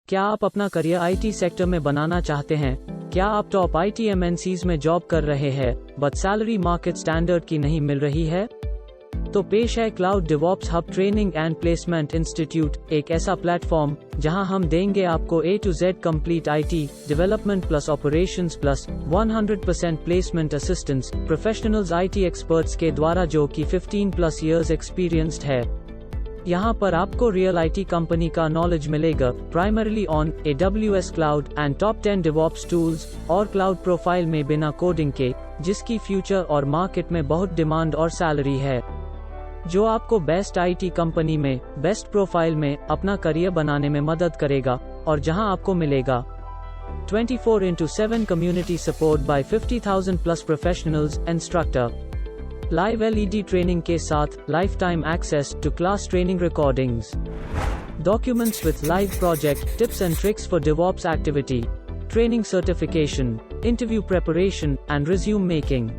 क्या आप अपना करियर आईटी सेक्टर में बनाना चाहते हैं? क्या आप टॉप आईटी एमएनसीज में जॉब कर रहे हैं बट सैलरी मार्केट स्टैंडर्ड की नहीं मिल रही है? तो पेश है cloud DevOps hub training and placement institute, एक ऐसा प्लेटफॉर्म जहां हम देंगे आपको A to Z complete IT development plus operations plus 100% placement assistance professionals IT experts के द्वारा, जो कि 15 प्लस इयर्स एक्सपीरियंस्ड है। यहाँ पर आपको रियल आईटी कंपनी का नॉलेज मिलेगा, primarily on AWS cloud and top 10 DevOps tools और क्लाउड प्रोफाइल में बिना कोडिंग के, जिसकी फ्यूचर और मार्केट में बहुत डिमांड और सैलरी है, जो आपको बेस्ट आईटी कंपनी में बेस्ट प्रोफाइल में अपना करियर बनाने में मदद करेगा, और जहां आपको मिलेगा 24/7 community support by 50,000 plus professionals instructor, live LED training के साथ life time access to class training recordings, documents with live project tips and tricks for DevOps activity, training certification, interview preparation and resume making.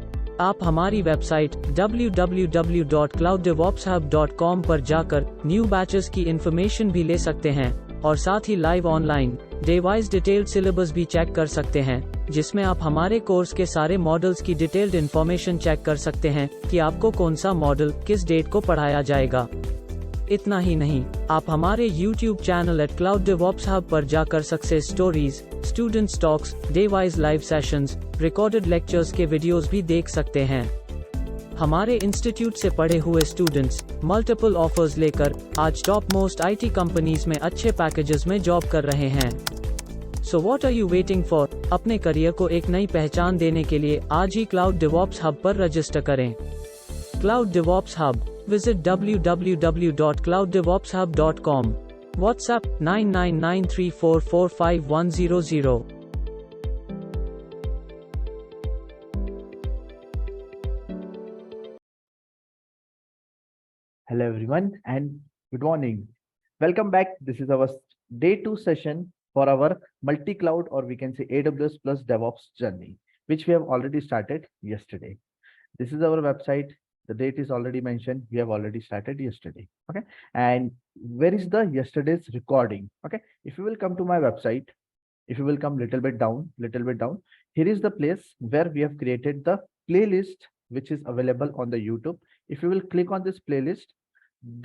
आप हमारी website www.clouddevopshub.com पर जाकर new batches की information भी ले सकते हैं, और साथ ही live online day wise detailed syllabus भी चेक कर सकते हैं, जिसमें आप हमारे कोर्स के सारे मॉडल्स की डिटेल्ड इंफॉर्मेशन चेक कर सकते हैं कि आपको कौन सा मॉडल किस डेट को पढ़ाया जाएगा। इतना ही नहीं, आप हमारे YouTube चैनल @CloudDevOpsHub पर जाकर success stories, students talks, day wise live sessions, recorded lectures के वीडियोस भी देख सकते हैं। हमारे इंस्टीट्यूट से पढ़े हुए स्टूडेंट्स मल्टीपल ऑफर्स लेकर आज टॉप मोस्ट आईटी कंपनीज में अच्छे पैकेजेस में जॉब कर रहे हैं। So what are you waiting for? अपने करियर को एक नई पहचान देने के लिए आज ही क्लाउड डेवऑप्स हब पर रजिस्टर करें। Cloud DevOps hub, visit www.clouddevopshub.com. WhatsApp 9993445100. Hello everyone and good morning. Welcome back. This is our day 2 session for our multi-cloud, or we can say AWS plus DevOps journey, which we have already started yesterday. This is our website. The date is already mentioned. We have already started yesterday. Okay. And where is the yesterday's recording? Okay. If you will come to my website, if you will come little bit down, here is the place where we have created the playlist, which is available on the YouTube. If you will click on this playlist,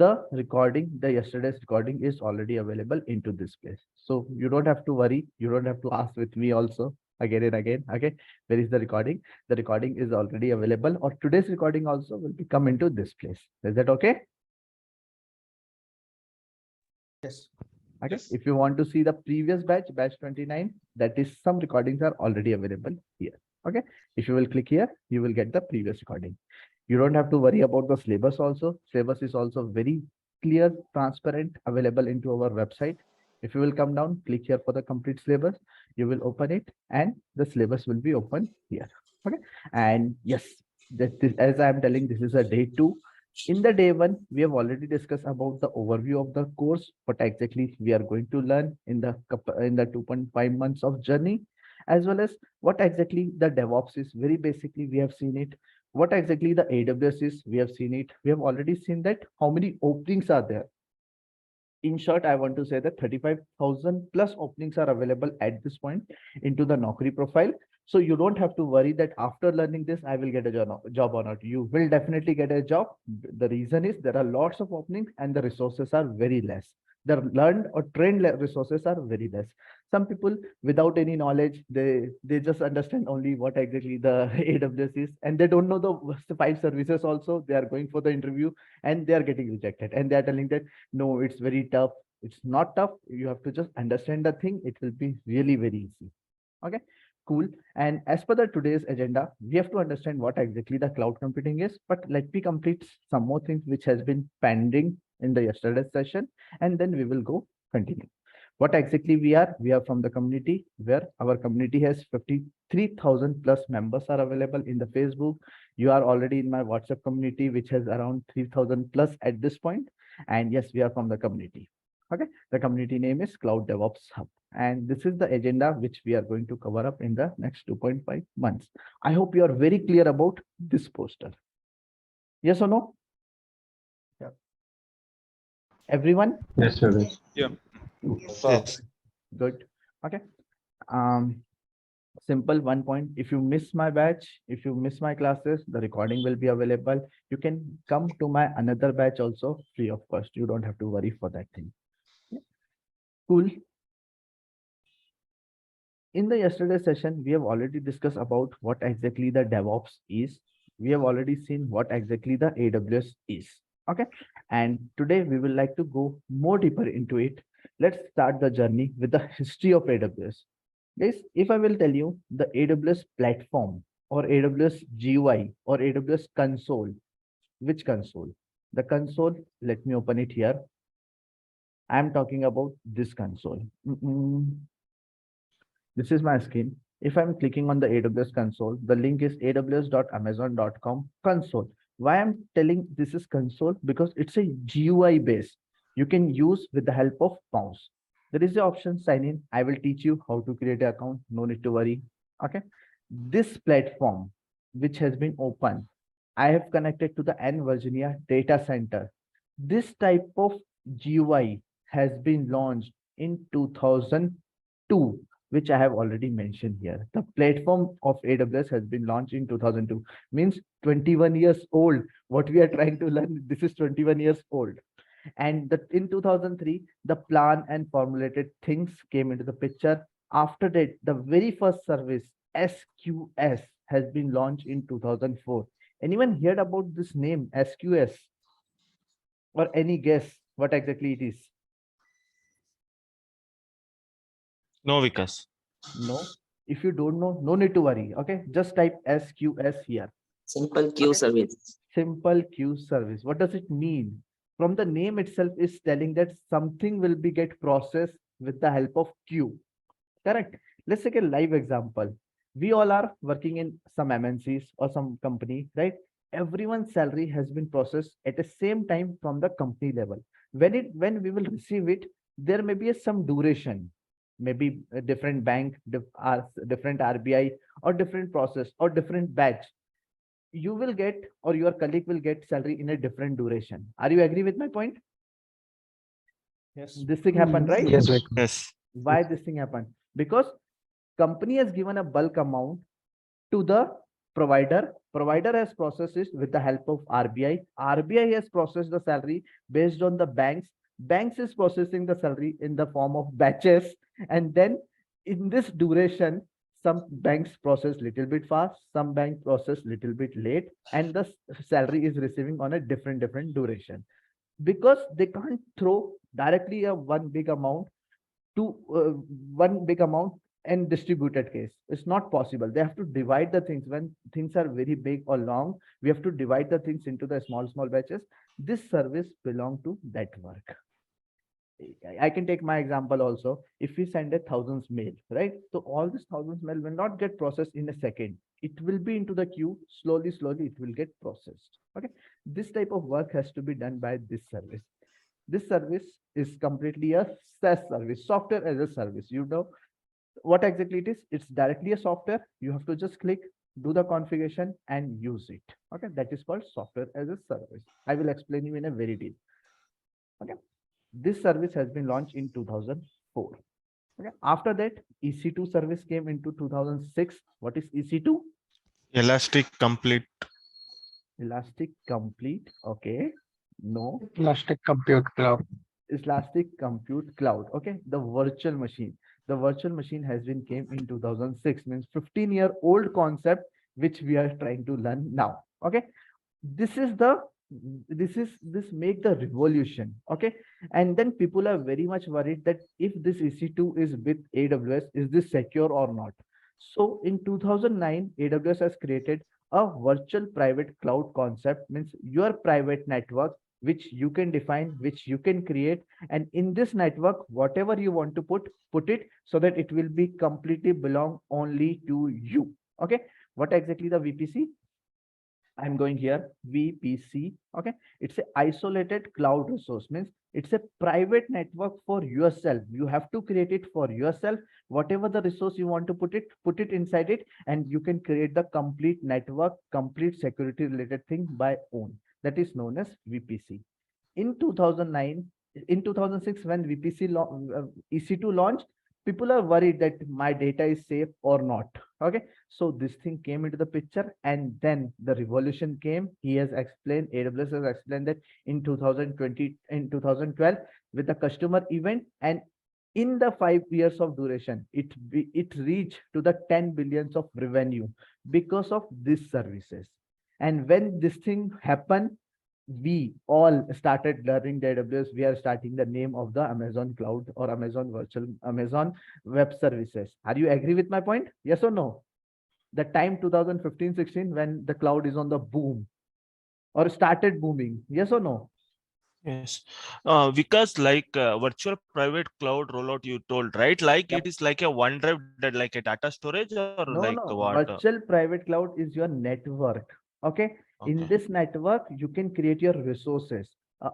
the recording, the yesterday's recording is already available into this place. So you don't have to worry. You don't have to ask with me also again and again. Okay, where is the recording? The recording is already available, or today's recording also will be come into this place. Is that okay? Yes. Okay. Yes. If you want to see the previous batch 29, that is, some recordings are already available here. Okay. If you will click here, you will get the previous recording. You don't have to worry about the syllabus also. Syllabus is also very clear, transparent, available into our website. If you will come down, click here for the complete syllabus, you will open it and the syllabus will be open here. Okay. And yes, as I am telling, this is a day 2. In the day 1, we have already discussed about the overview of the course, what exactly we are going to learn in the 2.5 months of journey, as well as what exactly the DevOps is. Very basically, we have seen it. What exactly the AWS is, we have seen it. We have already seen that how many openings are there. In short, I want to say that 35,000 plus openings are available at this point into the Naukri profile. So you don't have to worry that after learning this, I will get a job or not. You will definitely get a job. The reason is there are lots of openings and the resources are very less. The learned or trained resources are very less. Some people without any knowledge, they just understand only what exactly the AWS is, and they don't know the 5 services also. They are going for the interview and they are getting rejected, and they are telling that, no, it's very tough. It's not tough. You have to just understand the thing. It will be really very easy. Okay, cool. And as per the today's agenda, we have to understand what exactly the cloud computing is, but let me complete some more things which has been pending in the yesterday's session, and then we will go continue. What exactly we are from the community, where our community has 53,000 plus members are available in the Facebook. You are already in my WhatsApp community, which has around 3,000 plus at this point. And yes, we are from the community. Okay, the community name is Cloud DevOps Hub. And this is the agenda which we are going to cover up in the next 2.5 months. I hope you are very clear about this poster. Yes or no? Yeah. Everyone? Yes, sir. Yeah. Yes. Good. Okay. Um, Simple one point. If you miss my batch, if you miss my classes, the recording will be available. You can come to my another batch also free of cost. You don't have to worry for that thing. Yeah. Cool. In the yesterday session, we have already discussed about what exactly the DevOps is. We have already seen what exactly the AWS is. Okay. And today we will like to go more deeper into it. Let's start the journey with the history of AWS. Guys, if I will tell you the AWS platform or AWS GUI or AWS console, which console? The console, let me open it here. I'm talking about this console. This is my screen. If I'm clicking on the AWS console, the link is aws.amazon.com console. Why I'm telling this is console? Because it's a GUI base. You can use with the help of mouse. There is the option sign in. I will teach you how to create an account. No need to worry. Okay. This platform, which has been open, I have connected to the N Virginia data center. This type of GUI has been launched in 2002, which I have already mentioned here. The platform of AWS has been launched in 2002, means 21 years old. What we are trying to learn, this is 21 years old. And in 2003, the plan and formulated things came into the picture. After that, the very first service, SQS, has been launched in 2004. Anyone heard about this name, SQS? Or any guess what exactly it is? No, Vikas. No. If you don't know, no need to worry. Okay, just type SQS here. Simple queue Okay. service. Simple queue service. What does it mean? From the name itself is telling that something will be get processed with the help of queue. Correct. Let's take a live example. We all are working in some MNCs or some company, right? Everyone's salary has been processed at the same time from the company level. When we will receive it, there may be some duration, maybe a different bank, different RBI, or different process or different batch. You will get or your colleague will get salary in a different duration. Are you agree with my point? Yes. This thing happened, right? Yes, Vikas. Yes. Why this thing happened? Because company has given a bulk amount to the provider. Provider has processed it with the help of RBI. RBI has processed the salary based on the banks. Banks is processing the salary in the form of batches. And then in this duration, some banks process little bit fast, some banks process little bit late, and the salary is receiving on a different duration. Because they can't throw directly a one big amount to one big amount and distributed case. It's not possible. They have to divide the things. When things are very big or long, we have to divide the things into the small batches. This service belong to that work. I can take my example also. If we send a thousands mail, right? So all this thousands mail will not get processed in a second. It will be into the queue. Slowly it will get processed. Okay. This type of work has to be done by this service. This service is completely a SaaS service, software as a service. You know what exactly it is? It's directly a software. You have to just click, do the configuration and use it. Okay. That is called software as a service. I will explain you in a very deep. Okay. This service has been launched in 2004. Okay. After that, EC2 service came into 2006. What is EC2? Elastic Complete. Elastic Complete. Okay. No. Elastic Compute Cloud. Elastic Compute Cloud. Okay. The virtual machine. The virtual machine has been came in 2006, means 15-year-old concept, which we are trying to learn now. Okay. This make the revolution. Okay. And then people are very much worried that if this EC2 is with AWS, is this secure or not? So in 2009, AWS has created a virtual private cloud concept, means your private network, which you can define, which you can create. And in this network, whatever you want to put it so that it will be completely belong only to you. Okay. What exactly the VPC? I'm going here, VPC. Okay. It's an isolated cloud resource, means it's a private network for yourself. You have to create it for yourself. Whatever the resource you want to put it inside it, and you can create the complete network, complete security related thing by own. That is known as VPC. In 2009, in 2006, when EC2 launched, people are worried that my data is safe or not. Okay, so this thing came into the picture, and then the revolution came. He has explained, AWS has explained that in 2020, in 2012, with the customer event, and in the 5 years of duration, it reached to the 10 billions of revenue because of these services. And when this thing happened, we all started learning the AWS. We are starting the name of the Amazon Cloud or Amazon Web Services. Are you agree with my point? Yes or no? The time 2015-16 when the cloud is on the boom or started booming. Yes or no? Yes. Because like virtual private cloud rollout you told, right? Like Yep. it is like a OneDrive, like a data storage or No, like no. what? Virtual private cloud is your network. Okay. In Okay. this network, you can create your resources.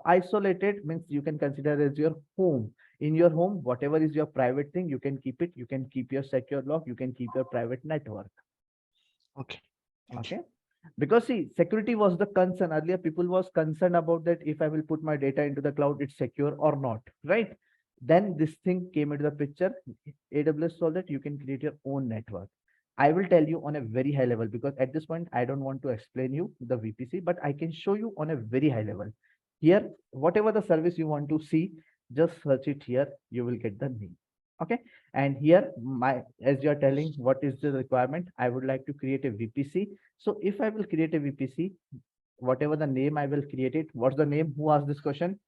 Isolated means you can consider as your home. In your home, whatever is your private thing, you can keep it. You can keep your secure lock. You can keep your private network. Okay. Thank you. Okay. Because see, security was the concern. Earlier, people was concerned about that if I will put my data into the cloud, it's secure or not, right? Then this thing came into the picture. AWS saw that you can create your own network. I will tell you on a very high level, because at this point, I don't want to explain you the VPC, but I can show you on a very high level. Here, whatever the service you want to see, just search it here. You will get the name. Okay. And here, as you are telling, what is the requirement? I would like to create a VPC. So if I will create a VPC, whatever the name I will create it, what's the name? Who asked this question?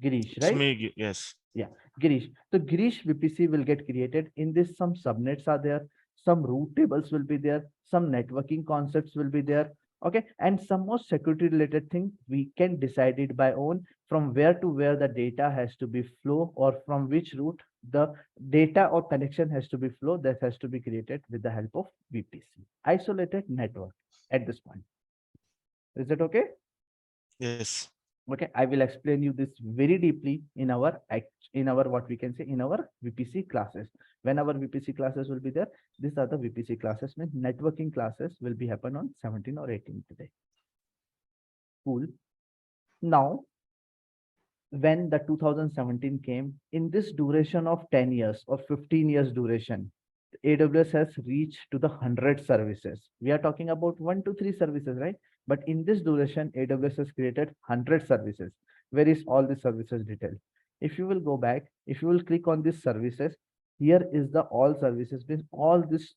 Girish, It's right? me. Yes. Yeah, Girish. So Girish VPC will get created. In this, some subnets are there, some route tables will be there, some networking concepts will be there. Okay, and some more security related thing we can decide it by own, from where to where the data has to be flow, or from which route the data or connection has to be flow. That has to be created with the help of VPC, isolated network at this point. Is that okay? Yes. Okay, I will explain you this very deeply in our what we can say in our VPC classes. When our VPC classes will be there, these are the VPC classes. Means networking classes will be happen on 17 or 18 today. Cool. Now, when the 2017 came, in this duration of 10 years or 15 years duration, AWS has reached to the 100 services. We are talking about 1 to 3 services, right? But in this duration, AWS has created 100 services. Where is all the services detail? If you will go back, if you will click on these services, here is the all services. Means all this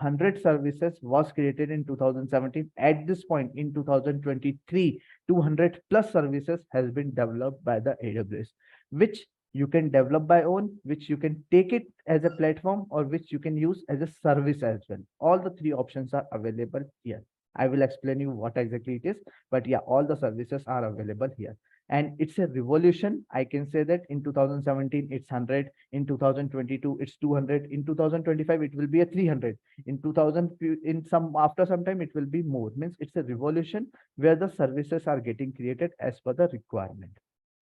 100 services was created in 2017. At this point in 2023, 200 plus services has been developed by the AWS, which you can develop by own, which you can take it as a platform, or which you can use as a service as well. All the three options are available here. I will explain you what exactly it is, but yeah, all the services are available here. And it's a revolution. I can say that in 2017, it's 100. In 2022, it's 200. In 2025, it will be a 300. In 2000, after some time, it will be more. Means it's a revolution where the services are getting created as per the requirement.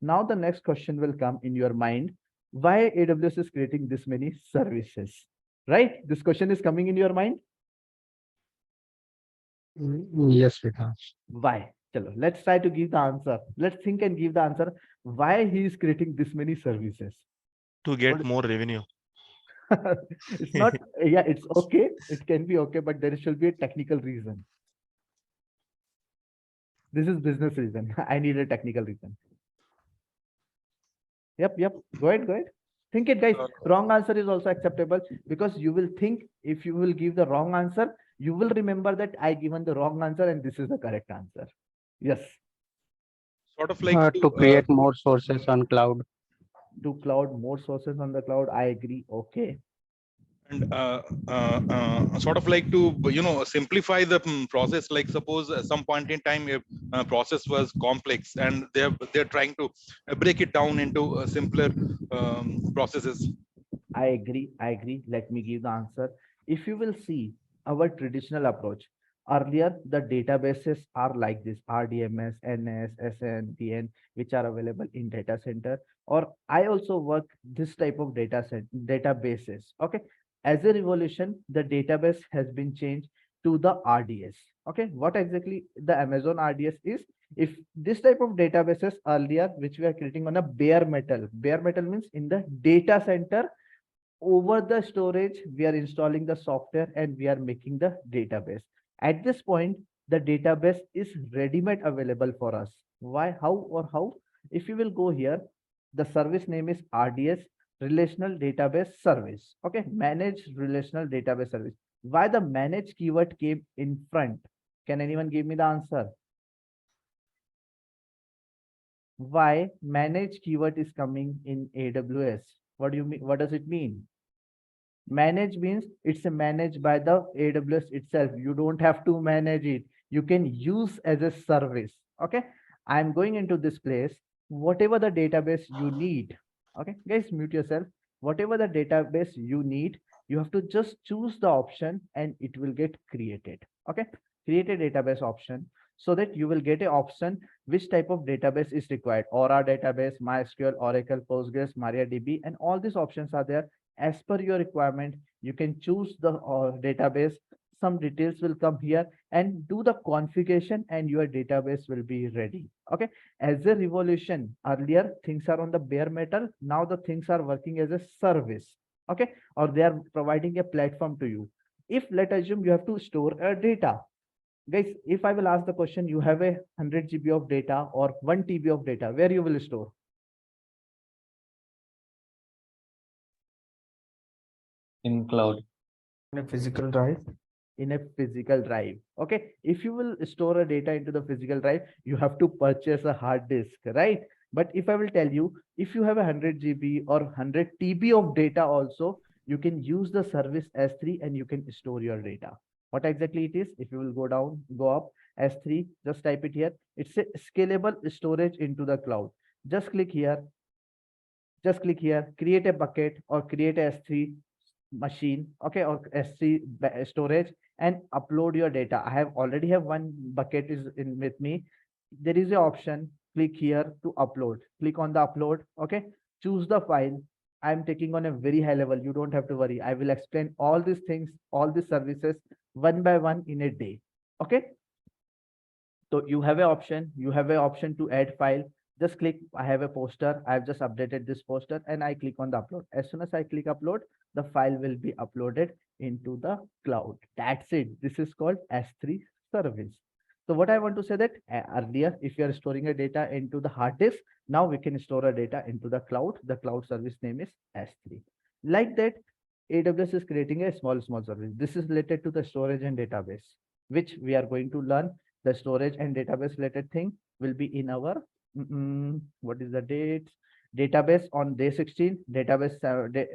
Now the next question will come in your mind. Why AWS is creating this many services, right? This question is coming in your mind. Yes, Vikas. Why? Chalo, let's try to give the answer. Let's think and give the answer. Why he is creating this many services? To get more revenue. It's not, yeah, it's okay. It can be okay, but there should be a technical reason. This is business reason. I need a technical reason. Yep. Go ahead. Think it, guys. Wrong answer is also acceptable, because you will think, if you will give the wrong answer, you will remember that I given the wrong answer and this is the correct answer. Yes. Sort of like To create more sources on cloud. To cloud, more sources on the cloud. I agree. Okay. and sort of like to simplify the process. Like suppose at some point in time a process was complex, and they're trying to break it down into simpler processes. I agree. Let me give the answer. If you will see our traditional approach, earlier the databases are like this: RDMS, NS, SN, DN, which are available in data center. Or I also work this type of databases. Okay. As a revolution, the database has been changed to the RDS. Okay. What exactly the Amazon RDS is? If this type of databases earlier, which we are creating on a bare metal means in the data center, over the storage, we are installing the software and we are making the database. At this point, the database is ready-made available for us. Why, how or how? If you will go here, the service name is RDS, Relational Database Service. Okay, Managed Relational Database Service. Why the manage keyword came in front? Can anyone give me the answer? Why manage keyword is coming in AWS? What do you mean? What does it mean? Manage means it's managed by the AWS itself. You don't have to manage it. You can use as a service. Okay. I'm going into this place. Whatever the database you need. Okay. Guys, mute yourself. Whatever the database you need, you have to just choose the option and it will get created. Okay. Create a database option so that you will get an option which type of database is required. Aura database, MySQL, Oracle, Postgres, MariaDB, and all these options are there. As per your requirement, you can choose the database. Some details will come here and do the configuration and your database will be ready. Okay. As a revolution, earlier things are on the bare metal. Now the things are working as a service. Okay. Or they are providing a platform to you. If let's assume you have to store a data. Guys, if I will ask the question, you have a 100 GB of data or 1 TB of data, where you will store? In cloud. In a physical drive. In a physical drive. Okay. If you will store a data into the physical drive, you have to purchase a hard disk, right? But if I will tell you, if you have a 100 GB or 100 TB of data also, you can use the service S3 and you can store your data. What exactly it is? If you will go down, go up, S3, just type it here. It's a scalable storage into the cloud. Just click here. Just click here, create a bucket or create a S3 machine, okay, or S3 storage and upload your data. I already have one bucket is in with me. There is an option, click here to upload. Click on the upload, okay. Choose the file. I'm taking on a very high level. You don't have to worry. I will explain all these things, all these services one by one in a day. Okay. So you have an option to add file. Just click, I have a poster. I've just updated this poster and I click on the upload. As soon as I click upload, the file will be uploaded into the cloud. That's it. This is called S3 service. So what I want to say that earlier, if you are storing a data into the hard disk, now we can store a data into the cloud. The cloud service name is S3. Like that, AWS is creating a small service. This is related to the storage and database, which we are going to learn. The storage and database related thing will be in our, what is the date? Database on day 16, database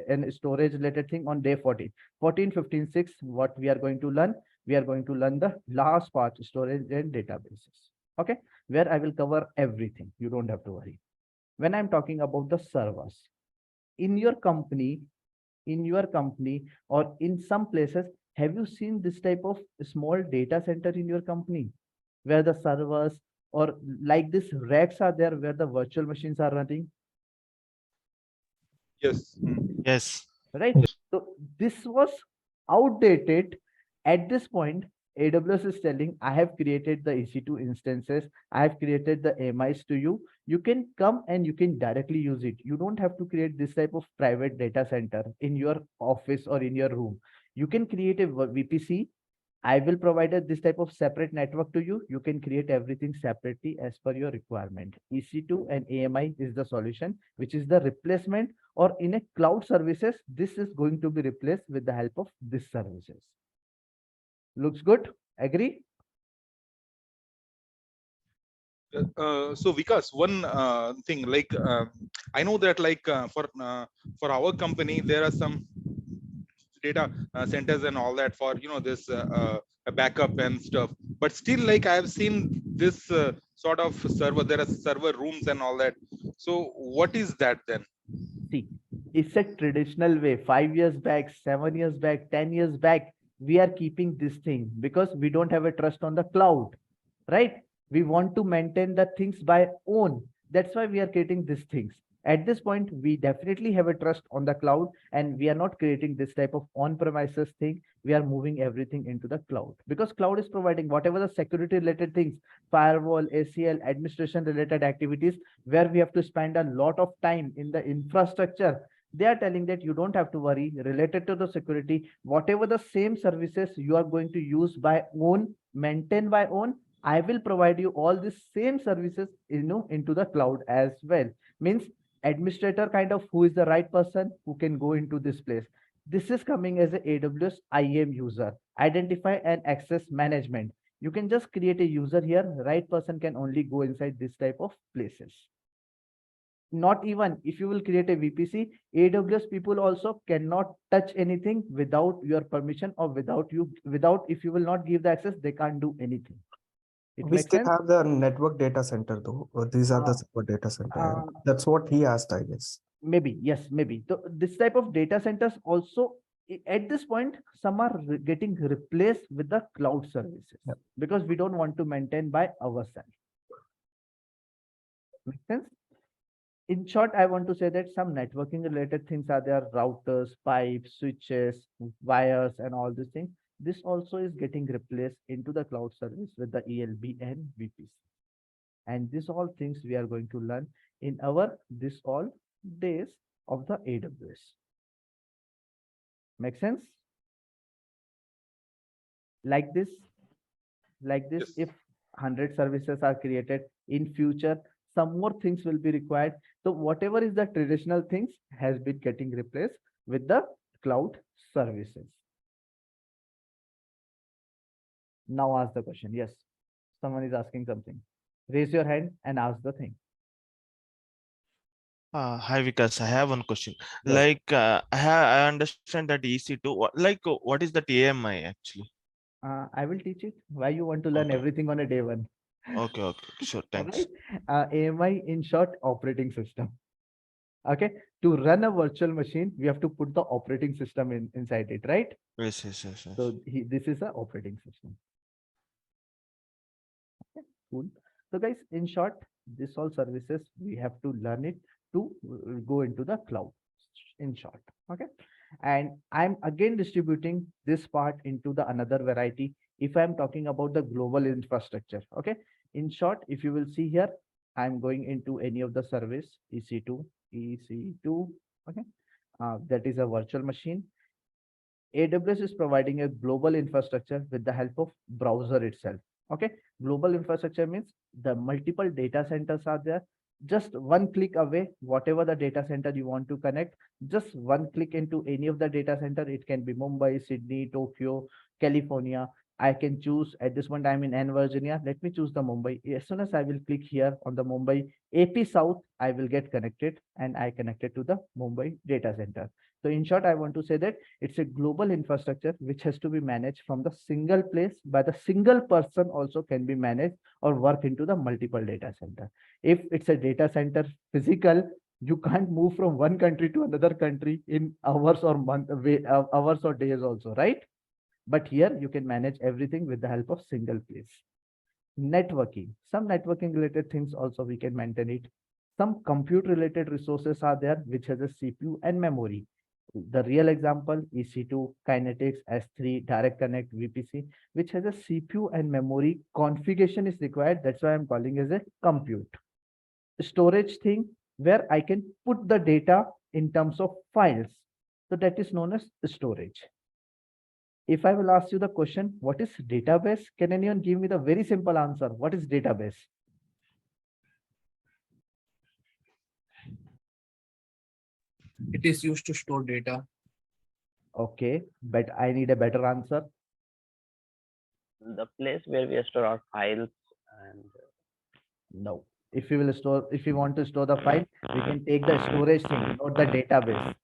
and storage related thing on day 14. 14, 15, 6, what we are going to learn? We are going to learn the last part, storage and databases. Okay, where I will cover everything. You don't have to worry. When I'm talking about the servers, in your company or in some places, have you seen this type of small data center in your company where the servers or like this racks are there where the virtual machines are running? Yes. Yes. Right. So this was outdated. At this point, AWS is telling, I have created the EC2 instances. I have created the AMIs to you. You can come and you can directly use it. You don't have to create this type of private data center in your office or in your room. You can create a VPC. I will provide this type of separate network to you. You can create everything separately as per your requirement. EC2 and AMI is the solution, which is the replacement, or in a cloud services, this is going to be replaced with the help of these services. Looks good? Agree? So Vikas, one thing, like I know that like for our company, there are some data centers and all that for this backup and stuff, but still like I have seen this sort of server, there are server rooms and all that. So what is that then? See, it's a traditional way. 5 years back, 7 years back, 10 years back, we are keeping this thing because we don't have a trust on the cloud, right? We want to maintain the things by own. That's why we are creating these things. At this point, we definitely have a trust on the cloud and we are not creating this type of on-premises thing. We are moving everything into the cloud because cloud is providing whatever the security related things, firewall, ACL, administration related activities, where we have to spend a lot of time in the infrastructure. They are telling that you don't have to worry related to the security, whatever the same services you are going to use by own, maintain by own, I will provide you all these same services, into the cloud as well. Means administrator kind of who is the right person who can go into this place. This is coming as a AWS IAM user, identify and access management. You can just create a user here. Right person can only go inside this type of places. Not even if you will create a VPC, AWS people also cannot touch anything without your permission or without if you will not give the access, they can't do anything. It We makes still sense. have the network data center though. These are the server data center. That's what he asked, I guess. Maybe, yes, maybe. So this type of data centers also at this point, some are getting replaced with the cloud services because we don't want to maintain by ourselves. Make sense? In short, I want to say that some networking related things are there, routers, pipes, switches, wires, and all these things. This also is getting replaced into the cloud service with the ELB and VPC. And these all things we are going to learn in our this all days of the AWS. Make sense? Like this, Yes. if 100 services are created in future, some more things will be required. So whatever is the traditional things has been getting replaced with the cloud services. Now ask the question. Yes, someone is asking something. Raise your hand and ask the thing. Hi Vikas, I have one question. Go. Like I understand that EC2. What is that AMI actually? I will teach it. Why you want to learn Okay. everything on a day one? Okay, sure, thanks. Alright. AMI in short, operating system. Okay, to run a virtual machine, we have to put the operating system inside it, right? Yes. So this is a operating system. Okay, cool. So guys, in short, this all services we have to learn it to go into the cloud. In short, okay. And I'm again distributing this part into the another variety. If I'm talking about the global infrastructure, okay. In short, if you will see here, I'm going into any of the service EC2, okay. That is a virtual machine. AWS is providing a global infrastructure with the help of browser itself. Okay, global infrastructure means the multiple data centers are there. Just one click away, whatever the data center you want to connect, just one click into any of the data center. It can be Mumbai, Sydney, Tokyo, California. I can choose at this point I'm in Virginia. Let me choose the Mumbai. As soon as I will click here on the Mumbai AP South, I will get connected and I connected to the Mumbai data center. So in short, I want to say that it's a global infrastructure which has to be managed from the single place by the single person also can be managed or work into the multiple data center. If it's a data center physical, you can't move from one country to another country in hours or hours or days also, right? But here you can manage everything with the help of single place. Networking, some networking related things also we can maintain it. Some compute related resources are there which has a CPU and memory. The real example EC2, Kinetics, S3, Direct Connect, VPC, which has a CPU and memory configuration is required. That's why I'm calling as a compute. Storage thing where I can put the data in terms of files. So that is known as storage. If I will ask you the question, what is database? Can anyone give me the very simple answer? What is database? It is used to store data. Okay, but I need a better answer. The place where we store our files and no. If you want to store the file, we can take the storage thing, not the database.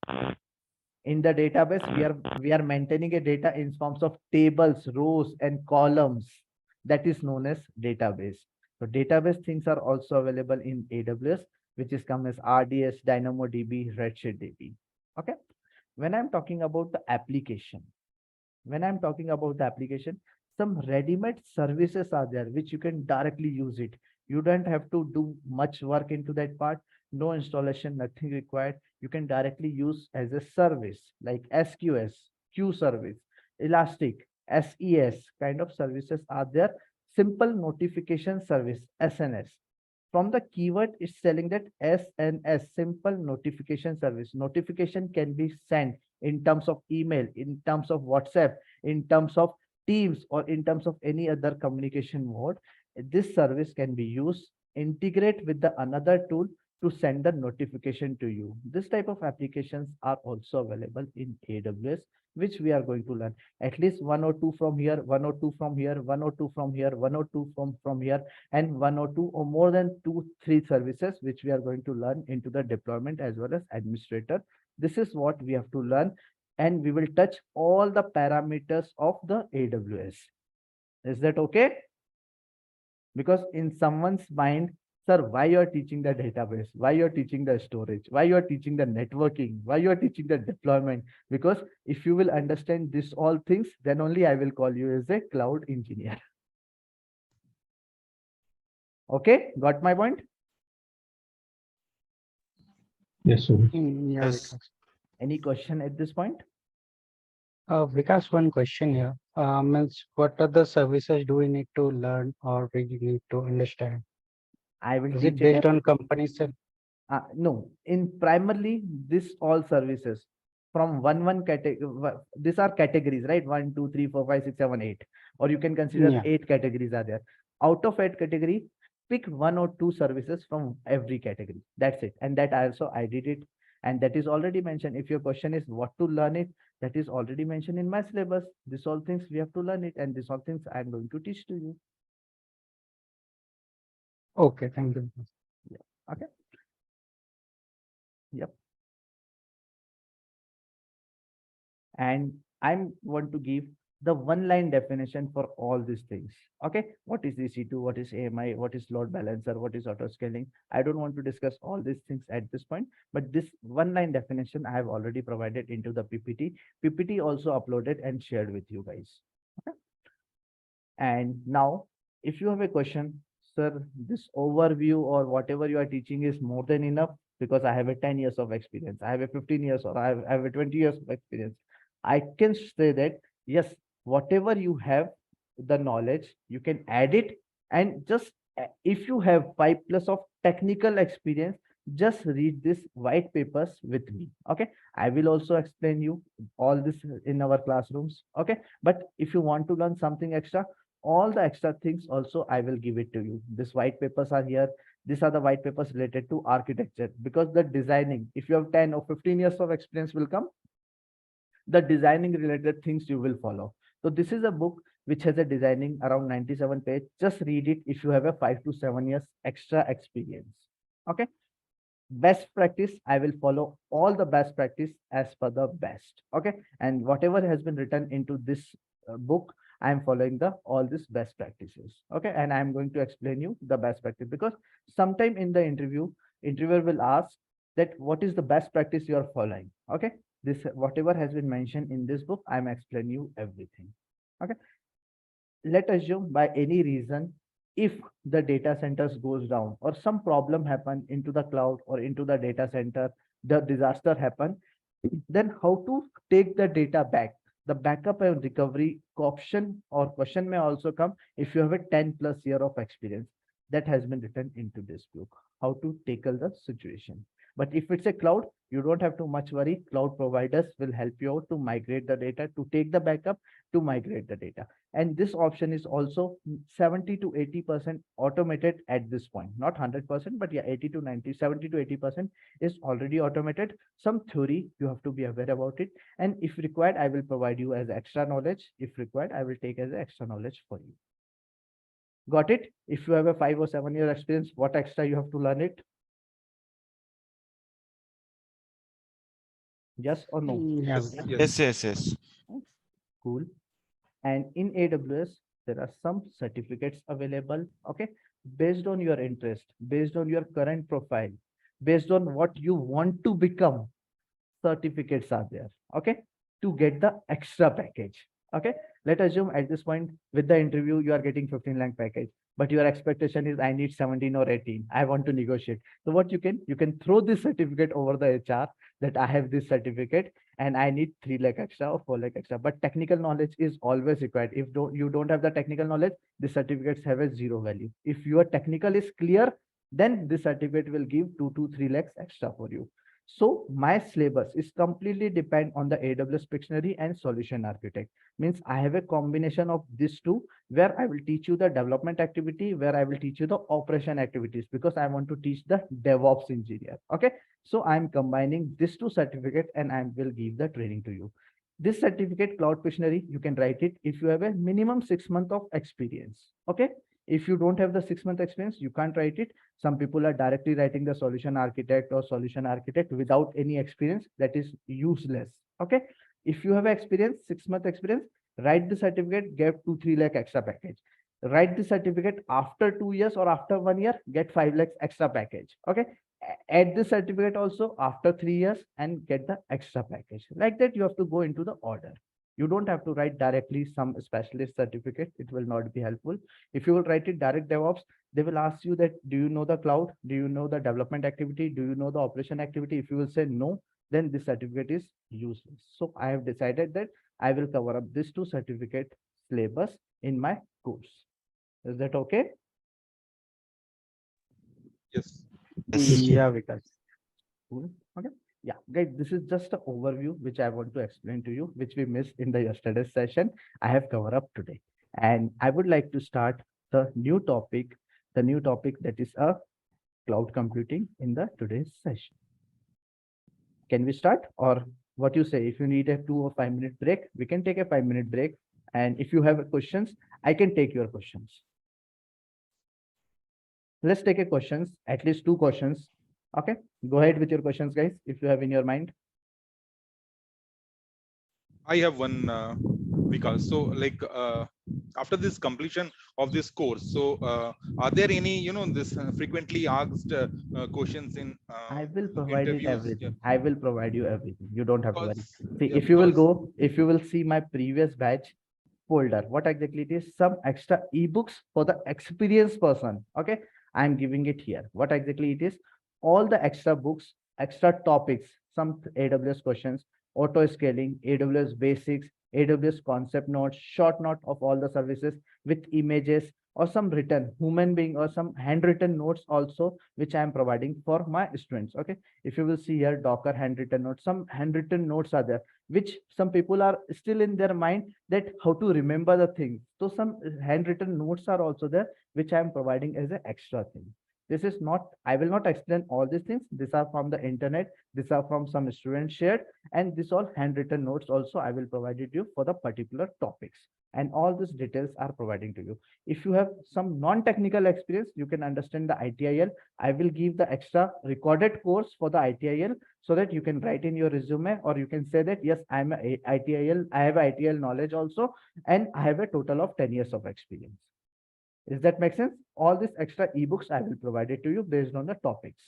In the database, we are maintaining a data in forms of tables, rows, and columns. That is known as database. So database things are also available in AWS, which is come as RDS, DynamoDB, Redshift DB. Okay. When I'm talking about the application, some ready-made services are there which you can directly use it. You don't have to do much work into that part. No installation, nothing required. You can directly use as a service like SQS, Q service, Elastic, SES kind of services are there. Simple notification service, SNS. From the keyword, it's telling that SNS, simple notification service. Notification can be sent in terms of email, in terms of WhatsApp, in terms of Teams, or in terms of any other communication mode. This service can be used, integrate with the another tool to send the notification to you. This type of applications are also available in AWS, which we are going to learn. At least one or two from here, one or two from here, one or two from here, one or two from here, and one or two or more than 2-3 services, which we are going to learn into the deployment as well as administrator. This is what we have to learn, and we will touch all the parameters of the AWS. Is that okay? Because in someone's mind, sir, why you are teaching the database? Why you are teaching the storage? Why you are teaching the networking? Why you are teaching the deployment? Because if you will understand this all things, then only I will call you as a cloud engineer. Okay, got my point? Yes, sir. Yeah, Yes. Vikas. Any question at this point? Vikas, one question here. Means what are the services do we need to learn or we need to understand? I will Is it teach based on companies? no, in primarily this all services from one category. These are categories, right? 1, 2, 3, 4, 5, 6, 7, 8, or you can consider Yeah. 8 categories are there. Out of 8 category, pick 1 or 2 services from every category. That's it. And that I did it. And that is already mentioned. If your question is what to learn it, that is already mentioned in my syllabus. These all things we have to learn it, and these all things I'm going to teach to you. Okay, thank you. Okay. Yep. And I'm want to give the one-line definition for all these things. Okay, what is EC2, what is AMI, what is load balancer, what is auto scaling? I don't want to discuss all these things at this point, but this one-line definition I have already provided into the PPT. PPT also uploaded and shared with you guys. Okay. And now, if you have a question, sir, this overview or whatever you are teaching is more than enough, because I have a 10 years of experience, I have a 15 years, or I have a 20 years of experience. I can say that, yes, whatever you have, the knowledge, you can add it. And just if you have 5+ of technical experience, just read this white papers with me. Okay, I will also explain you all this in our classrooms. Okay, but if you want to learn something extra, all the extra things also I will give it to you. These white papers are here. These are the white papers related to architecture, because the designing, if you have 10 or 15 years of experience will come, the designing related things you will follow. So this is a book which has a designing around 97 pages. Just read it if you have a 5 to 7 years extra experience. Okay. Best practice, I will follow all the best practice as per the best. Okay. And whatever has been written into this book, I am following all these best practices. Okay. And I am going to explain you the best practice, because sometime in the interviewer will ask that what is the best practice you are following. Okay. This whatever has been mentioned in this book, I'm explaining you everything. Okay. Let us assume by any reason, if the data centers goes down or some problem happen into the cloud or into the data center, the disaster happen, then how to take the data back? The backup and recovery option or question may also come if you have a 10+ year of experience. That has been written into this book, how to tackle the situation. But if it's a cloud, you don't have to much worry. Cloud providers will help you out to migrate the data, to take the backup, to migrate the data. And this option is also 70 to 80% automated at this point. Not 100%, but yeah, 80 to 90, 70 to 80% is already automated. Some theory, you have to be aware about it. And if required, I will provide you as extra knowledge. If required, I will take as extra knowledge for you. Got it? If you have a 5 or 7 year experience, what extra you have to learn it? Yes or no? Yeah. Yes. Cool. And in AWS, there are some certificates available. Okay. Based on your interest, based on your current profile, based on what you want to become, certificates are there. Okay. To get the extra package. Okay. Let us assume at this point with the interview, you are getting 15 lakh package, but your expectation is I need 17 or 18. I want to negotiate. So what you can throw this certificate over the HR that I have this certificate and I need 3 lakh extra or 4 lakh extra. But technical knowledge is always required. If you don't have the technical knowledge, the certificates have a 0 value. If your technical is clear, then this certificate will give 2 to 3 lakhs extra for you. So my syllabus is completely depend on the AWS Dictionary and Solution Architect. Means I have a combination of these two, where I will teach you the development activity, where I will teach you the operation activities, because I want to teach the DevOps Engineer. Okay. So I'm combining these two certificates and I will give the training to you. This certificate, Cloud Dictionary, you can write it if you have a minimum 6 months of experience. Okay. If you don't have the 6 month experience, you can't write it. Some people are directly writing the solution architect or solution architect without any experience. That is useless. Okay. If you have experience, 6 month experience, write the certificate, get 2-3 lakh extra package. Write the certificate after 2 years or after 1 year, get 5 lakhs extra package. Okay. Add the certificate also after 3 years and get the extra package. Like that, you have to go into the order. You don't have to write directly some specialist certificate. It will not be helpful. If you will write it direct DevOps, they will ask you that, do you know the cloud? Do you know the development activity? Do you know the operation activity? If you will say no, then this certificate is useless. So I have decided that I will cover up this 2 certificate syllabus in my course. Is that okay? Yes. Yeah, Vikas. Cool. Okay. Yeah, guys, this is just an overview which I want to explain to you, which we missed in the yesterday's session. I have covered up today, and I would like to start the new topic that is a cloud computing in the today's session. Can we start, or what you say? If you need a 2 or 5 minute break, we can take a 5-minute break. And if you have questions, I can take your questions. Let's take a questions, at least 2 questions. Okay, go ahead with your questions, guys, if you have in your mind. I have one, Vikas. So like after this completion of this course, so are there any, this frequently asked questions in I will provide it everything. I will provide you everything. You don't have to worry. See, yeah, if you will go, if you will see my previous batch folder, what exactly it is? Some extra ebooks for the experienced person. Okay, I'm giving it here. What exactly it is? All the extra books, extra topics, some AWS questions, auto scaling, AWS basics, AWS concept notes, short note of all the services with images, or some written human being or some handwritten notes also, which I am providing for my students. Okay. If you will see here, Docker handwritten notes, some handwritten notes are there, which some people are still in their mind that how to remember the thing. So some handwritten notes are also there, which I am providing as an extra thing. This is not, I will not explain all these things. These are from the internet. These are from some students shared, and this all handwritten notes also I will provide it you for the particular topics. And all these details are providing to you. If you have some non-technical experience, you can understand the ITIL. I will give the extra recorded course for the ITIL so that you can write in your resume, or you can say that, yes, I'm a ITIL. I have ITIL knowledge also, and I have a total of 10 years of experience. Does that make sense? All these extra ebooks I will provide it to you based on the topics.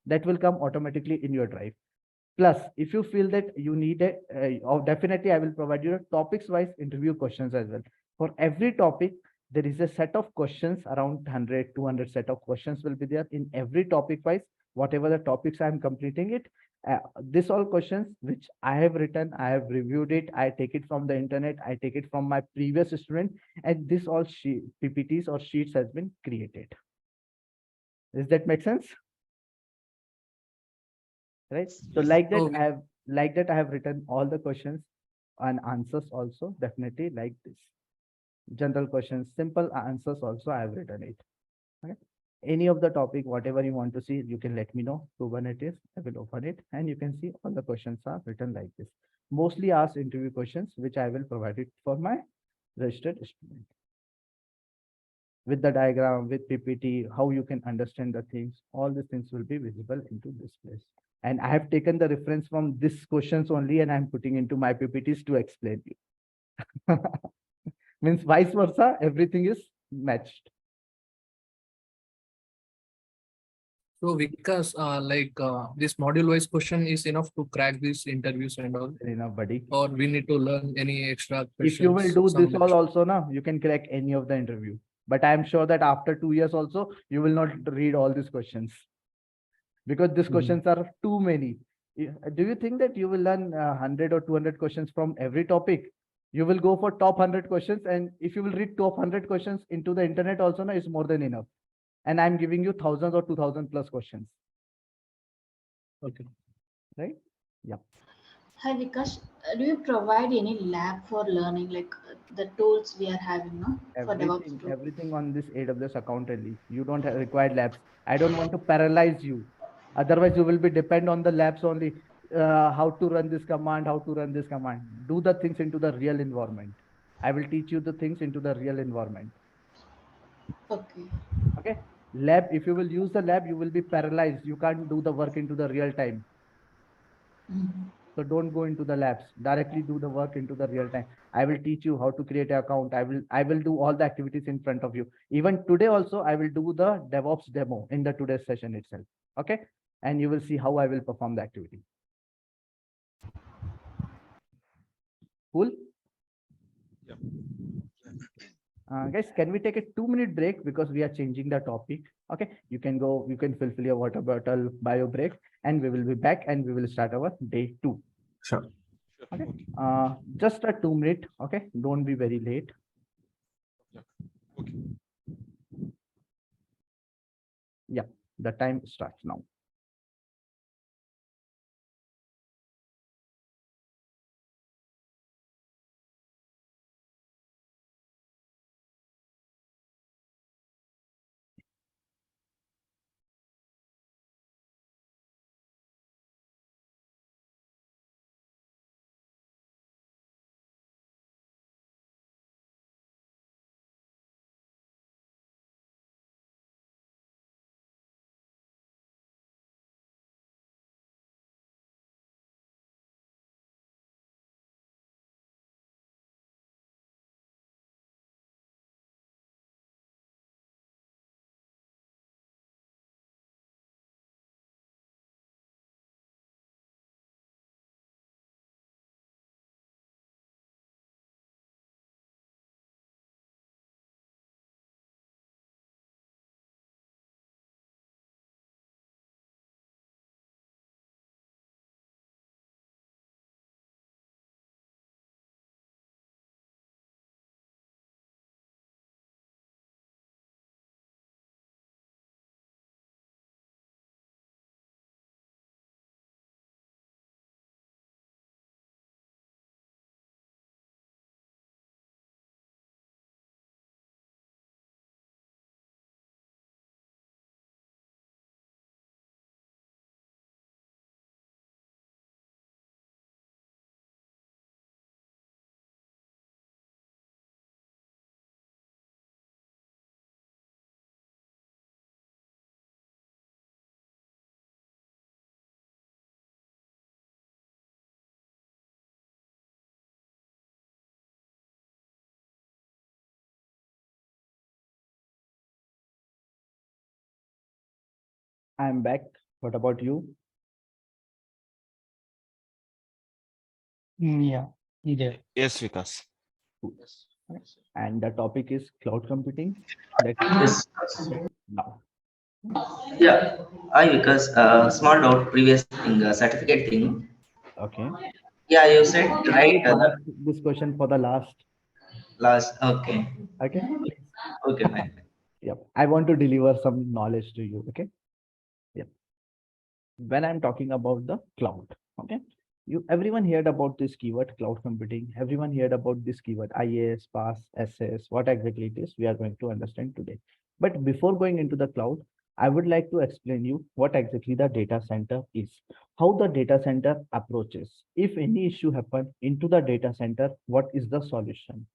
That will come automatically in your drive. Plus, if you feel that you need definitely I will provide you topics wise interview questions as well. For every topic, there is a set of questions, around 100, 200 set of questions will be there in every topic wise. Whatever the topics I am completing it, this all questions which I have written, I have reviewed it, I take it from the internet, I take it from my previous student, and this all PPTs or sheets has been created. Does that make sense? Right. So like that, I have written all the questions and answers also, definitely like this. General questions, simple answers also I have written it. Okay. Any of the topic, whatever you want to see, you can let me know. Kubernetes, I will open it, and you can see all the questions are written like this. Mostly asked interview questions, which I will provide it for my registered student. With the diagram, with PPT, how you can understand the things, all these things will be visible into this place. And I have taken the reference from this questions only, and I'm putting into my PPTs to explain you. Means vice versa, everything is matched. So Vikas, this module-wise question is enough to crack these interviews and all. Enough, buddy. Or we need to learn any extra questions. If you will do this all also now, you can crack any of the interview. But I am sure that after 2 years also, you will not read all these questions, because these questions are too many. Do you think that you will learn 100 or 200 questions from every topic? You will go for top 100 questions, and if you will read top 100 questions into the internet also, now is more than enough. and I'm giving you thousands or 2000 plus questions. Okay. Right? Yeah. Hi Vikash, do you provide any lab for learning, like the tools we are having, no? For DevOps tools? Everything on this AWS account only. You don't have required labs. I don't want to paralyze you. Otherwise, you will be depend on the labs only. How to run this command, how to run this command. Do the things into the real environment. I will teach you the things into the real environment. Okay. Okay. Lab, if you will use the lab, you will be paralyzed. You can't do the work into the real time. So don't go into the labs. Directly do the work into the real time. I will teach you how to create an account. I will do all the activities in front of you. Even today also, I will do the DevOps demo in the today's session itself. Okay. And you will see how I will perform the activity. Cool. Yeah. Guys, can we take a 2-minute break because we are changing the topic? Okay, you can go, you can fulfill your water bottle, bio break, and we will be back and we will start our day 2. Sure. Okay. Just a 2-minute. Okay, don't be very late. Yeah. Okay. Yeah, the time starts now. I'm back. What about you? Yeah. Yes, Vikas. And the topic is cloud computing. That Yes. now. Yeah. I because small doubt previous thing certificate thing. Okay. Yeah, you said I will right. park this question for the last. Last. Okay. Okay. Okay. Fine. Yep. I want to deliver some knowledge to you. Okay. Yep. When I'm talking about the cloud. Okay. Everyone heard about this keyword cloud computing. Everyone heard about this keyword IAAS PAAS SAS. What exactly it is, we are going to understand today. But before going into the cloud, I would like to explain you what exactly the data center is, how the data center approaches. If any issue happen into the data center, what is the solution?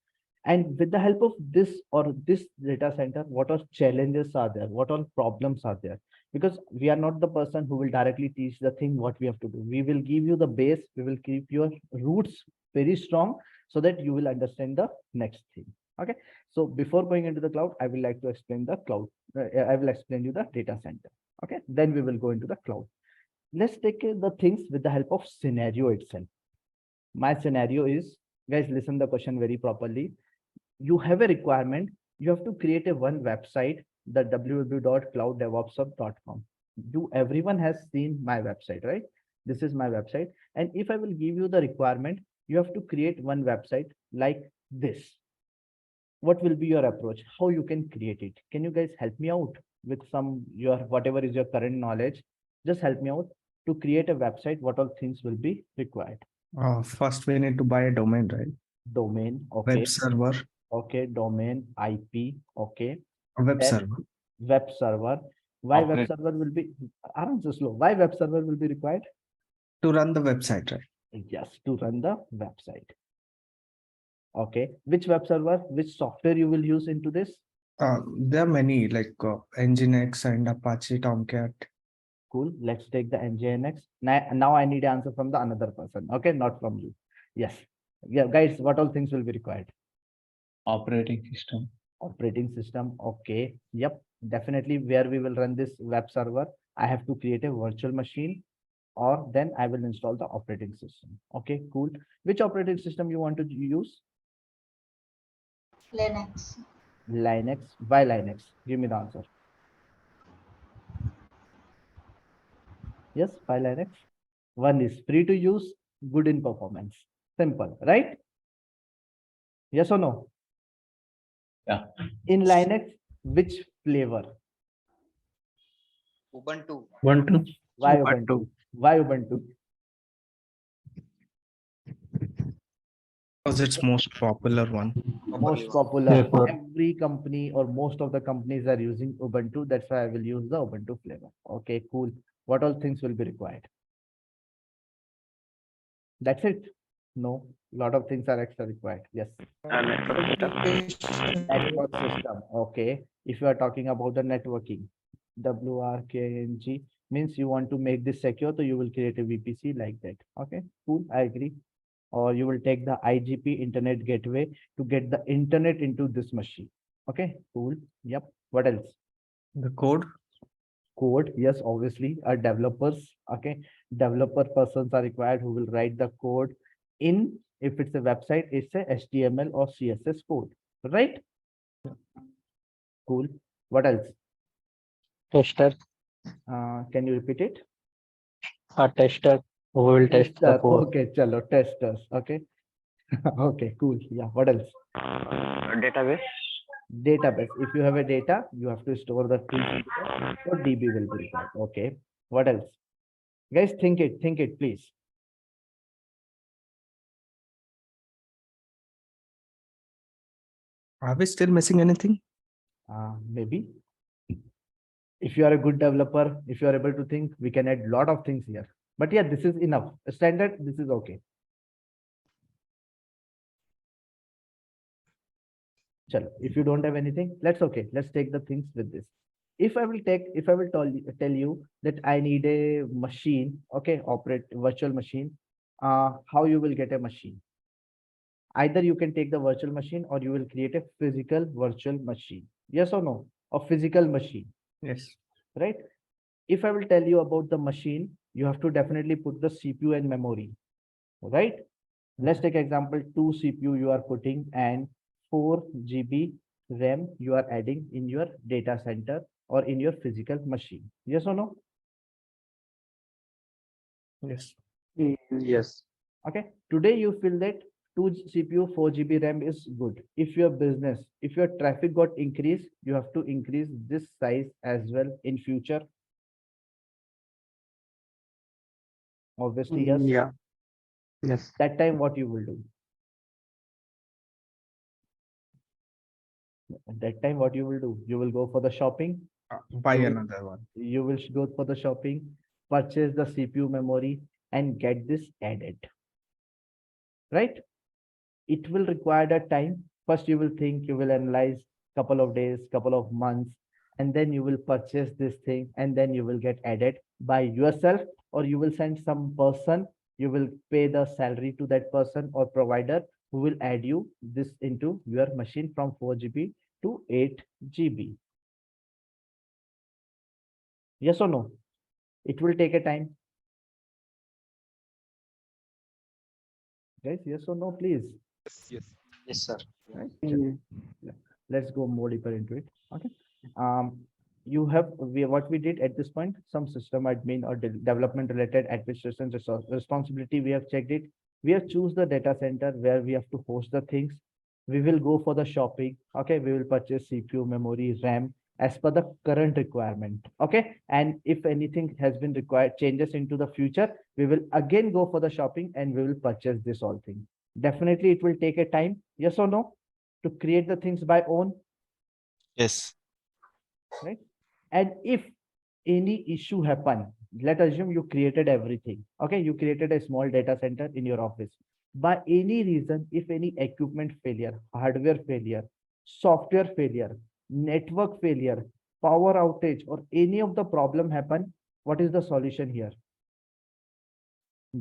And with the help of this or this data center, what are challenges are there? What all problems are there? Because we are not the person who will directly teach the thing what we have to do. We will give you the base. We will keep your roots very strong so that you will understand the next thing. Okay. So before going into the cloud, I will like to explain the cloud. I will explain you the data center. Okay. Then we will go into the cloud. Let's take the things with the help of scenario itself. My scenario is, guys, listen the question very properly. You have a requirement. You have to create a one website, the www.clouddevopshub.com. Everyone has seen my website, right? This is my website. And if I will give you the requirement, you have to create one website like this. what will be your approach? How you can create it? Can you guys help me out with some your whatever is your current knowledge? Just help me out to create a website. What all things will be required? First, we need to buy a domain, right? Domain, okay. Web server. Okay, domain, IP, okay. Web Then server. Web server. Why web server will be? Aram so slow. Why web server will be required? To run the website, right? Yes, to run the website. Okay, which web server, which software you will use into this? There are many like Nginx and Apache Tomcat. Cool. Let's take the Nginx. Now I need an answer from the another person. Okay, not from you. Yes. Yeah, guys, what all things will be required? Operating system. Operating system. Okay. Yep. Definitely where we will run this web server, I have to create a virtual machine, or then I will install the operating system. Okay, cool. Which operating system you want to use? Linux. Linux. Why Linux? Give me the answer. Yes, why Linux? One is free to use, good in performance. Simple, right? Yes or no? Yeah. In Linux, which flavor? Ubuntu. Ubuntu. Why Ubuntu? Why Ubuntu? Because it's most popular one. Most popular. Every company or most of the companies are using Ubuntu. That's why I will use the Ubuntu flavor. Okay, cool. What all things will be required? That's it. No, a lot of things are extra required. Yes. Network system. Okay. If you are talking about the networking, WRKNG means you want to make this secure, so you will create a VPC like that. Okay, cool. I agree. Or you will take the IGP internet gateway to get the internet into this machine. Okay, cool. Yep. What else? The code. Code. Yes, obviously, are developers. Okay, developer persons are required who will write the code in. If it's a website, it's a HTML or CSS code, right? Cool. What else? Tester. Can you repeat it? A tester who will test the code. Okay, chalo, testers. Okay. Okay, cool. Yeah. What else? Database. Database. If you have a data, you have to store the things. So DB will be required. Okay. What else? Guys, think it, please. Are we still missing anything? Maybe. If you are a good developer, if you are able to think, we can add a lot of things here. But yeah, this is enough. Standard, this is okay. Chalo, if you don't have anything, let's okay. Let's take the things with this. If I will tell you that I need a machine, okay, operate virtual machine, how you will get a machine? Either you can take the virtual machine or you will create a physical virtual machine. Yes or no? A physical machine. Yes. Right? If I will tell you about the machine, you have to definitely put the CPU and memory. Right? Let's take example, 2 CPU you are putting and 4 GB RAM you are adding in your data center or in your physical machine. Yes or no? Yes. Yes. Okay. Today you feel that 2 CPU, 4 GB RAM is good. If your business, if your traffic got increased, you have to increase this size as well in future. Obviously, yes. Yeah. Yes. That time, what you will do? At that time, what you will do? You will go for the shopping. Buy another one. You will go for the shopping, purchase the CPU memory, and get this added. Right? It will require a time. First, you will think, you will analyze couple of days, couple of months, and then you will purchase this thing, and then you will get added by yourself, or you will send some person, you will pay the salary to that person or provider who will add you this into your machine from 4 GB to 8 GB. Yes or no? It will take a time. Guys, yes or no, please? Yes. Yes, sir. Right? Yeah. Let's go more deeper into it. Okay. You have what we did at this point, some system admin or development related administration responsibility. We have checked it. We have choose the data center where we have to host the things. We will go for the shopping. Okay, we will purchase CPU, memory, RAM as per the current requirement. Okay, and if anything has been required changes into the future, we will again go for the shopping and we will purchase this all thing. Definitely it will take a time, yes or no, to create the things by own. Yes. Right? And if any issue happen, let's assume you created everything. Okay, you created a small data center in your office. By any reason, if any equipment failure, hardware failure, software failure, network failure, power outage, or any of the problem happen, what is the solution here?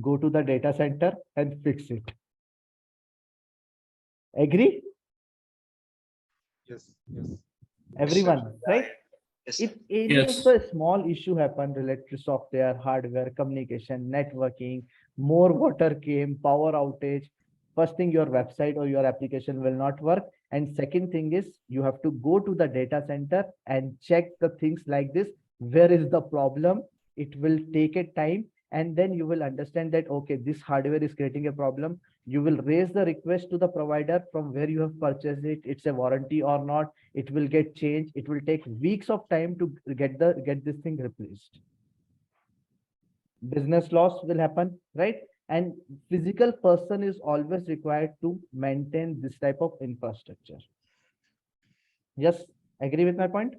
Go to the data center and fix it. Agree? Yes. Yes. Everyone, right? If any Yes. of the small issue happen related to software, hardware, communication, networking, more water came, power outage, first thing your website or your application will not work. And second thing is you have to go to the data center and check the things like this. Where is the problem? It will take a time, and then you will understand that, okay, this hardware is creating a problem. You will raise the request to the provider from where you have purchased it. It's a warranty or not. It will get changed. It will take weeks of time to get this thing replaced. Business loss will happen, right? And physical person is always required to maintain this type of infrastructure. Yes, agree with my point?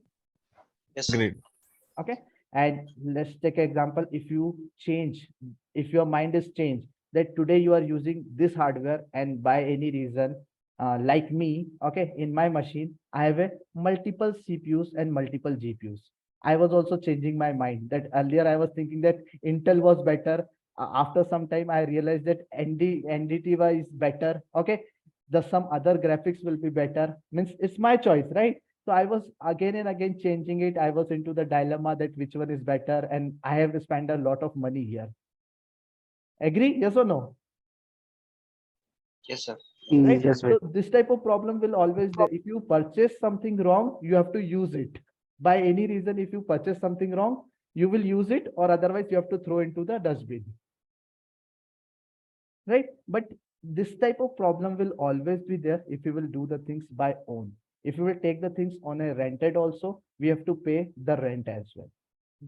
Yes. Agreed. Okay. And let's take an example. If your mind is changed, that today you are using this hardware and by any reason, like me, okay, in my machine, I have a multiple CPUs and multiple GPUs. I was also changing my mind that earlier I was thinking that Intel was better. After some time, I realized that NDTY is better. Okay. Some other graphics will be better. Means it's my choice, right? So I was again and again changing it. I was into the dilemma that which one is better, and I have to spend a lot of money here. Agree? Yes or no? Yes, sir. Right? Yes, so this type of problem will always there. If you purchase something wrong, you have to use it. By any reason, if you purchase something wrong, you will use it, or otherwise you have to throw into the dustbin. Right? But this type of problem will always be there if you will do the things by own. If you will take the things on a rented also, we have to pay the rent as well.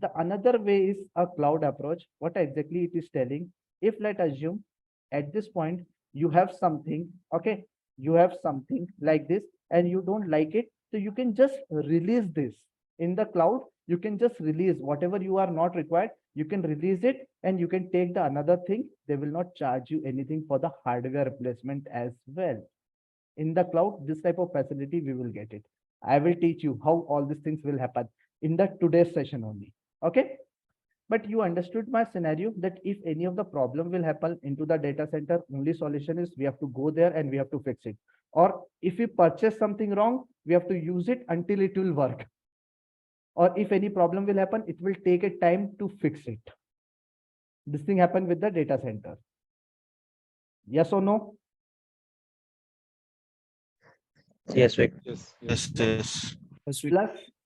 The another way is a cloud approach. What exactly it is telling? If let's assume at this point you have something, okay, you have something like this and you don't like it, so you can just release this in the cloud. You can just release whatever you are not required. You can release it and you can take the another thing. They will not charge you anything for the hardware replacement as well. In the cloud, this type of facility we will get it. I will teach you how all these things will happen in the today's session only. Okay. But you understood my scenario that if any of the problem will happen into the data center, only solution is we have to go there and we have to fix it. Or if we purchase something wrong, we have to use it until it will work. Or if any problem will happen, it will take a time to fix it. This thing happened with the data center. Yes or no? Yes, Vic. Yes. Yes.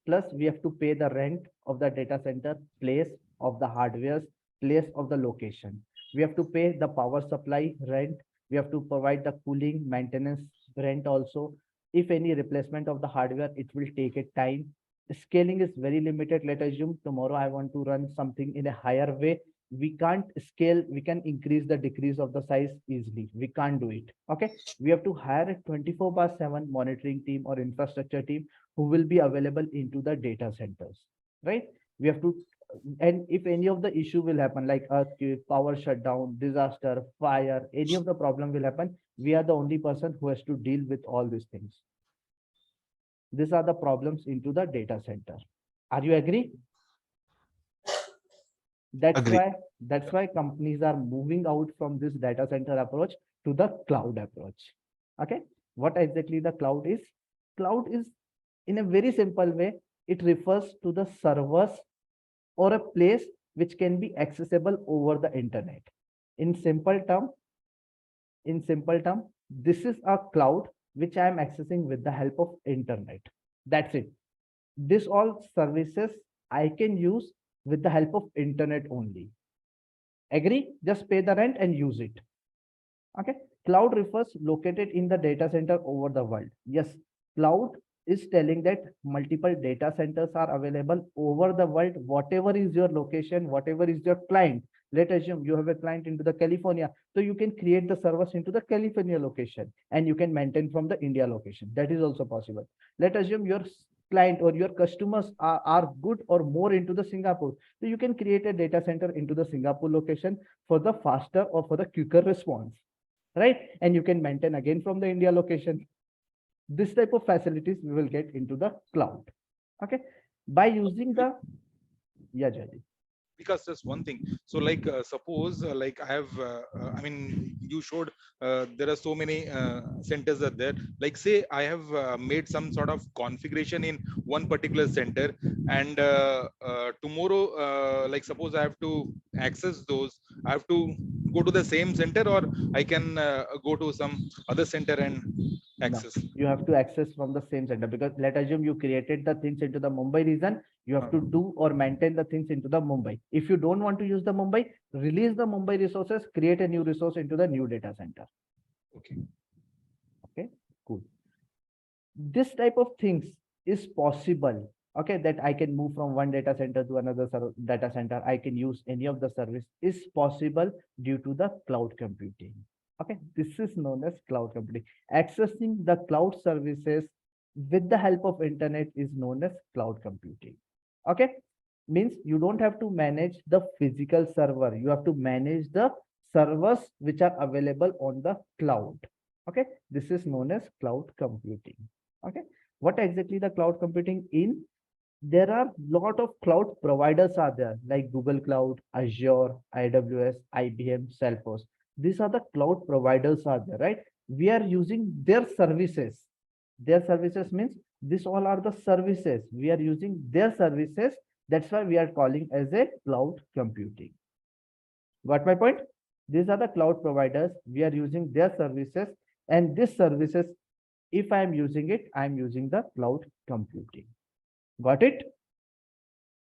Plus we have to pay the rent of the data center, place of the hardware, place of the location. We have to pay the power supply rent. We have to provide the cooling, maintenance rent also. If any replacement of the hardware, it will take a time. Scaling is very limited. Let's assume tomorrow I want to run something in a higher way. We can't scale. We can increase the decrease of the size easily. We can't do it. Okay. We have to hire a 24/7 monitoring team or infrastructure team who will be available into the data centers, right? We have to, and if any of the issue will happen, like earthquake, power shutdown, disaster, fire, any of the problem will happen, we are the only person who has to deal with all these things. These are the problems into the data center. Are you agree? That's why companies are moving out from this data center approach to the cloud approach. Okay. What exactly the cloud is? Cloud is, in a very simple way, it refers to the servers or a place which can be accessible over the internet. In simple term, this is a cloud which I am accessing with the help of internet. That's it. This all services I can use with the help of internet only. Agree? Just pay the rent and use it. Okay. Cloud refers located in the data center over the world. Yes, cloud is telling that multiple data centers are available over the world. Whatever is your location, whatever is your client. Let's assume you have a client into the California, so you can create the servers into the California location and you can maintain from the India location. That is also possible. Let's assume your client or your customers are good or more into the Singapore, so you can create a data center into the Singapore location for the faster or for the quicker response, right? And you can maintain again from the India location. This type of facilities we will get into the cloud, okay, by using the Jaydeep. Because just one thing, so like suppose like I have I mean you showed there are so many centers are there, like say I have made some sort of configuration in one particular center, and tomorrow like suppose I have to access those, I have to go to the same center, or I can go to some other center and access. No, you have to access from the same center, because let's assume you created the things into the Mumbai region, you have to do or maintain the things into the Mumbai. If you don't want to use the Mumbai, release the Mumbai resources, create a new resource into the new data center. Okay. Okay, cool. This type of things is possible, okay, that I can move from one data center to another data center. I can use any of the service is possible due to the cloud computing. Okay, this is known as cloud computing. Accessing the cloud services with the help of internet is known as cloud computing. Okay, means you don't have to manage the physical server. You have to manage the servers which are available on the cloud. Okay, this is known as cloud computing. Okay, what exactly the cloud computing in? There are lot of cloud providers are there, like Google Cloud, Azure, AWS, IBM, Salesforce. These are the cloud providers are there, right? We are using their services. Their services means this all are the services. We are using their services. That's why we are calling as a cloud computing. Got my point? These are the cloud providers. We are using their services, and this services, if I am using it, I am using the cloud computing. Got it?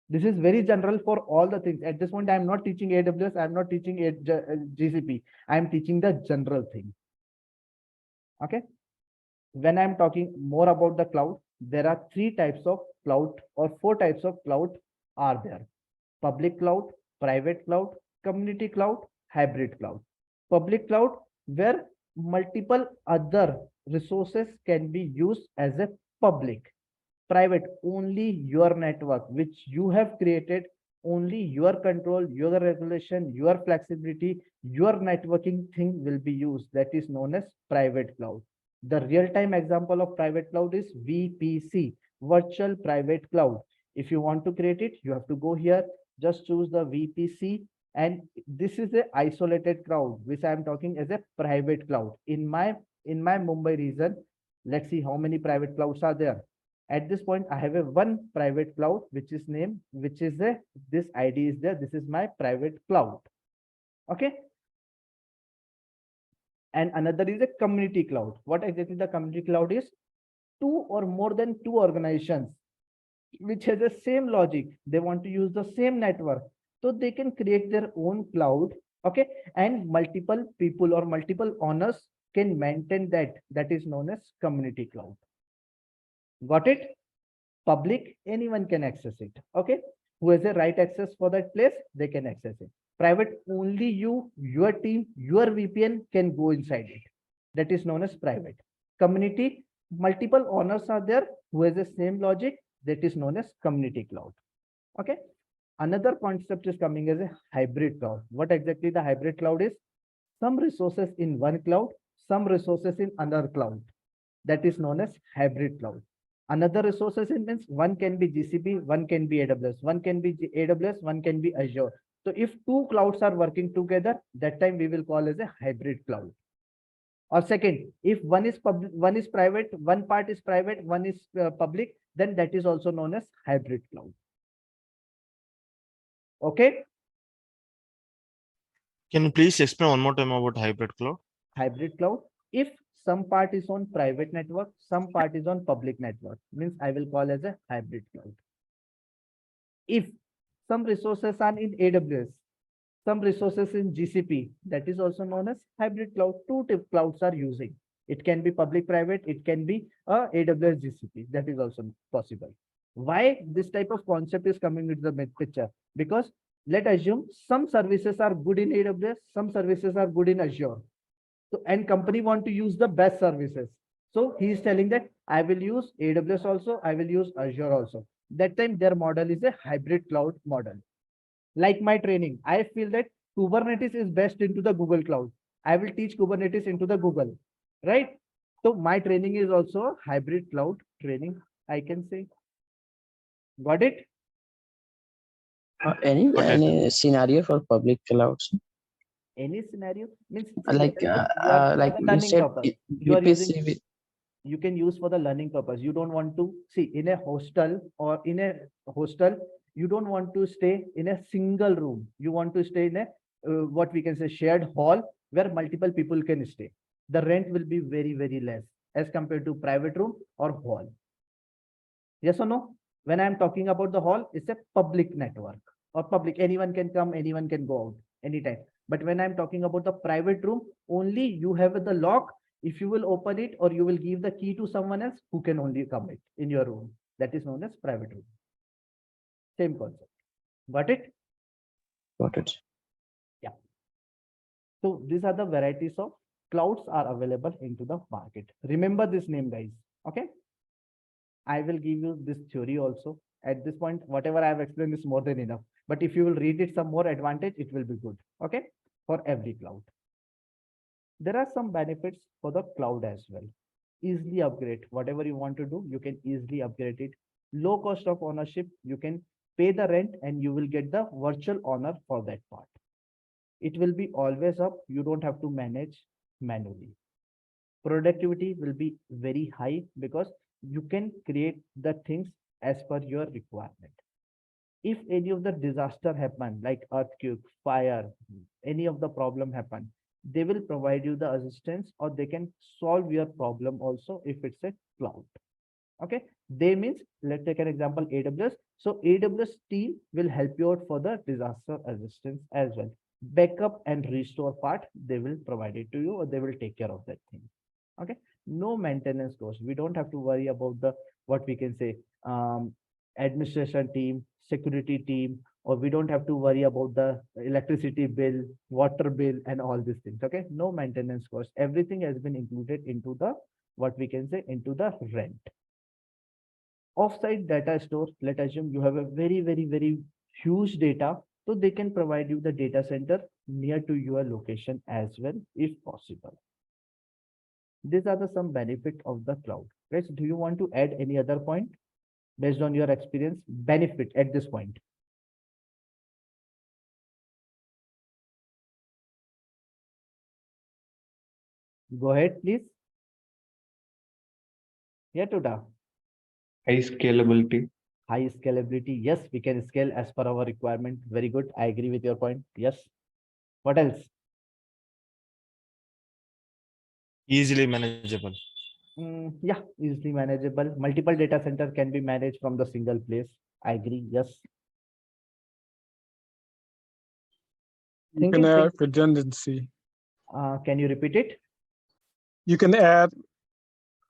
This is very general for all the things. At this point, I am not teaching AWS. I am not teaching GCP. I am teaching the general thing. Okay. When I am talking more about the cloud, there are 3 types of cloud or 4 types of cloud are there. Public cloud, private cloud, community cloud, hybrid cloud. Public cloud, where multiple other resources can be used as a public. Private, only your network which you have created, only your control, your regulation, your flexibility, your networking thing will be used. That is known as private cloud. The real-time example of private cloud is VPC, Virtual Private Cloud. If you want to create it, you have to go here, just choose the VPC, and this is a isolated cloud, which I am talking as a private cloud. In my Mumbai region, let's see how many private clouds are there. At this point, I have a one private cloud, which is named, which is a, this ID is there. This is my private cloud. Okay. And another is a community cloud. What exactly the community cloud is? 2 or more than 2 organizations which has the same logic. They want to use the same network, so they can create their own cloud. Okay. And multiple people or multiple owners can maintain that. That is known as community cloud. Got it? Public, anyone can access it. Okay. Who has a right access for that place, they can access it. Private, only you, your team, your VPN can go inside it. That is known as private. Community, multiple owners are there who has the same logic. That is known as community cloud. Okay. Another concept is coming as a hybrid cloud. What exactly the hybrid cloud is? Some resources in one cloud, some resources in another cloud. That is known as hybrid cloud. Another resources in means one can be GCP, one can be AWS, one can be AWS, one can be Azure. So if 2 clouds are working together, that time we will call as a hybrid cloud. Or second, if one is public, one is private, one part is private, one is public, then that is also known as hybrid cloud. Okay. Can you please explain one more time about hybrid cloud? Hybrid cloud, if some part is on private network, some part is on public network, means I will call as a hybrid cloud. If some resources are in AWS, some resources in GCP, that is also known as hybrid cloud. Two clouds are using. It can be public private, it can be AWS GCP, that is also possible. Why this type of concept is coming into the picture? Because let's assume some services are good in AWS, some services are good in Azure. So, and company want to use the best services. So he is telling that I will use AWS also, I will use Azure also. That time their model is a hybrid cloud model. Like my training, I feel that Kubernetes is best into the Google Cloud. I will teach Kubernetes into the Google, right? So my training is also hybrid cloud training, I can say. Got it? Any scenario for public clouds? Any scenario means Like you said, VPC, you can use for the learning purpose. You don't want to see in a hostel or in a hostel. You don't want to stay in a single room. You want to stay in a what we can say shared hall where multiple people can stay. The rent will be very, very less as compared to private room or hall. Yes or no? When I'm talking about the hall, it's a public network or public. Anyone can come, anyone can go out anytime. But when I'm talking about the private room, only you have the lock. If you will open it or you will give the key to someone else who can only come in your room. That is known as private room. Same concept. Got it? Got it. Yeah. So these are the varieties of clouds are available into the market. Remember this name, guys. Okay. I will give you this theory also. At this point, whatever I have explained is more than enough. But if you will read it some more advantage, it will be good. Okay. For every cloud. There are some benefits for the cloud as well. Easily upgrade. Whatever you want to do, you can easily upgrade it. Low cost of ownership. You can pay the rent and you will get the virtual owner for that part. It will be always up. You don't have to manage manually. Productivity will be very high because you can create the things as per your requirement. If any of the disaster happen, like earthquake, fire, any of the problem happen, they will provide you the assistance or they can solve your problem also if it's a cloud. Okay, they means, let's take an example, AWS. So AWS team will help you out for the disaster assistance as well. Backup and restore part, they will provide it to you or they will take care of that thing. Okay, no maintenance cost. We don't have to worry about the, what we can say, administration team, security team, or we don't have to worry about the electricity bill, water bill, and all these things. Okay, no maintenance cost. Everything has been included into the, what we can say, into the rent. Offsite data store, let's assume you have a very, very, very huge data. So they can provide you the data center near to your location as well, if possible. These are the some benefit of the cloud. Guys, do you want to add any other point based on your experience? Benefit at this point. Go ahead, please. Yeah, Tuda. High scalability. High scalability. Yes, we can scale as per our requirement. Very good. I agree with your point. Yes. What else? Easily manageable. Yeah, easily manageable. Multiple data center can be managed from the single place. I agree. Yes. You can add redundancy. Can you repeat it? You can add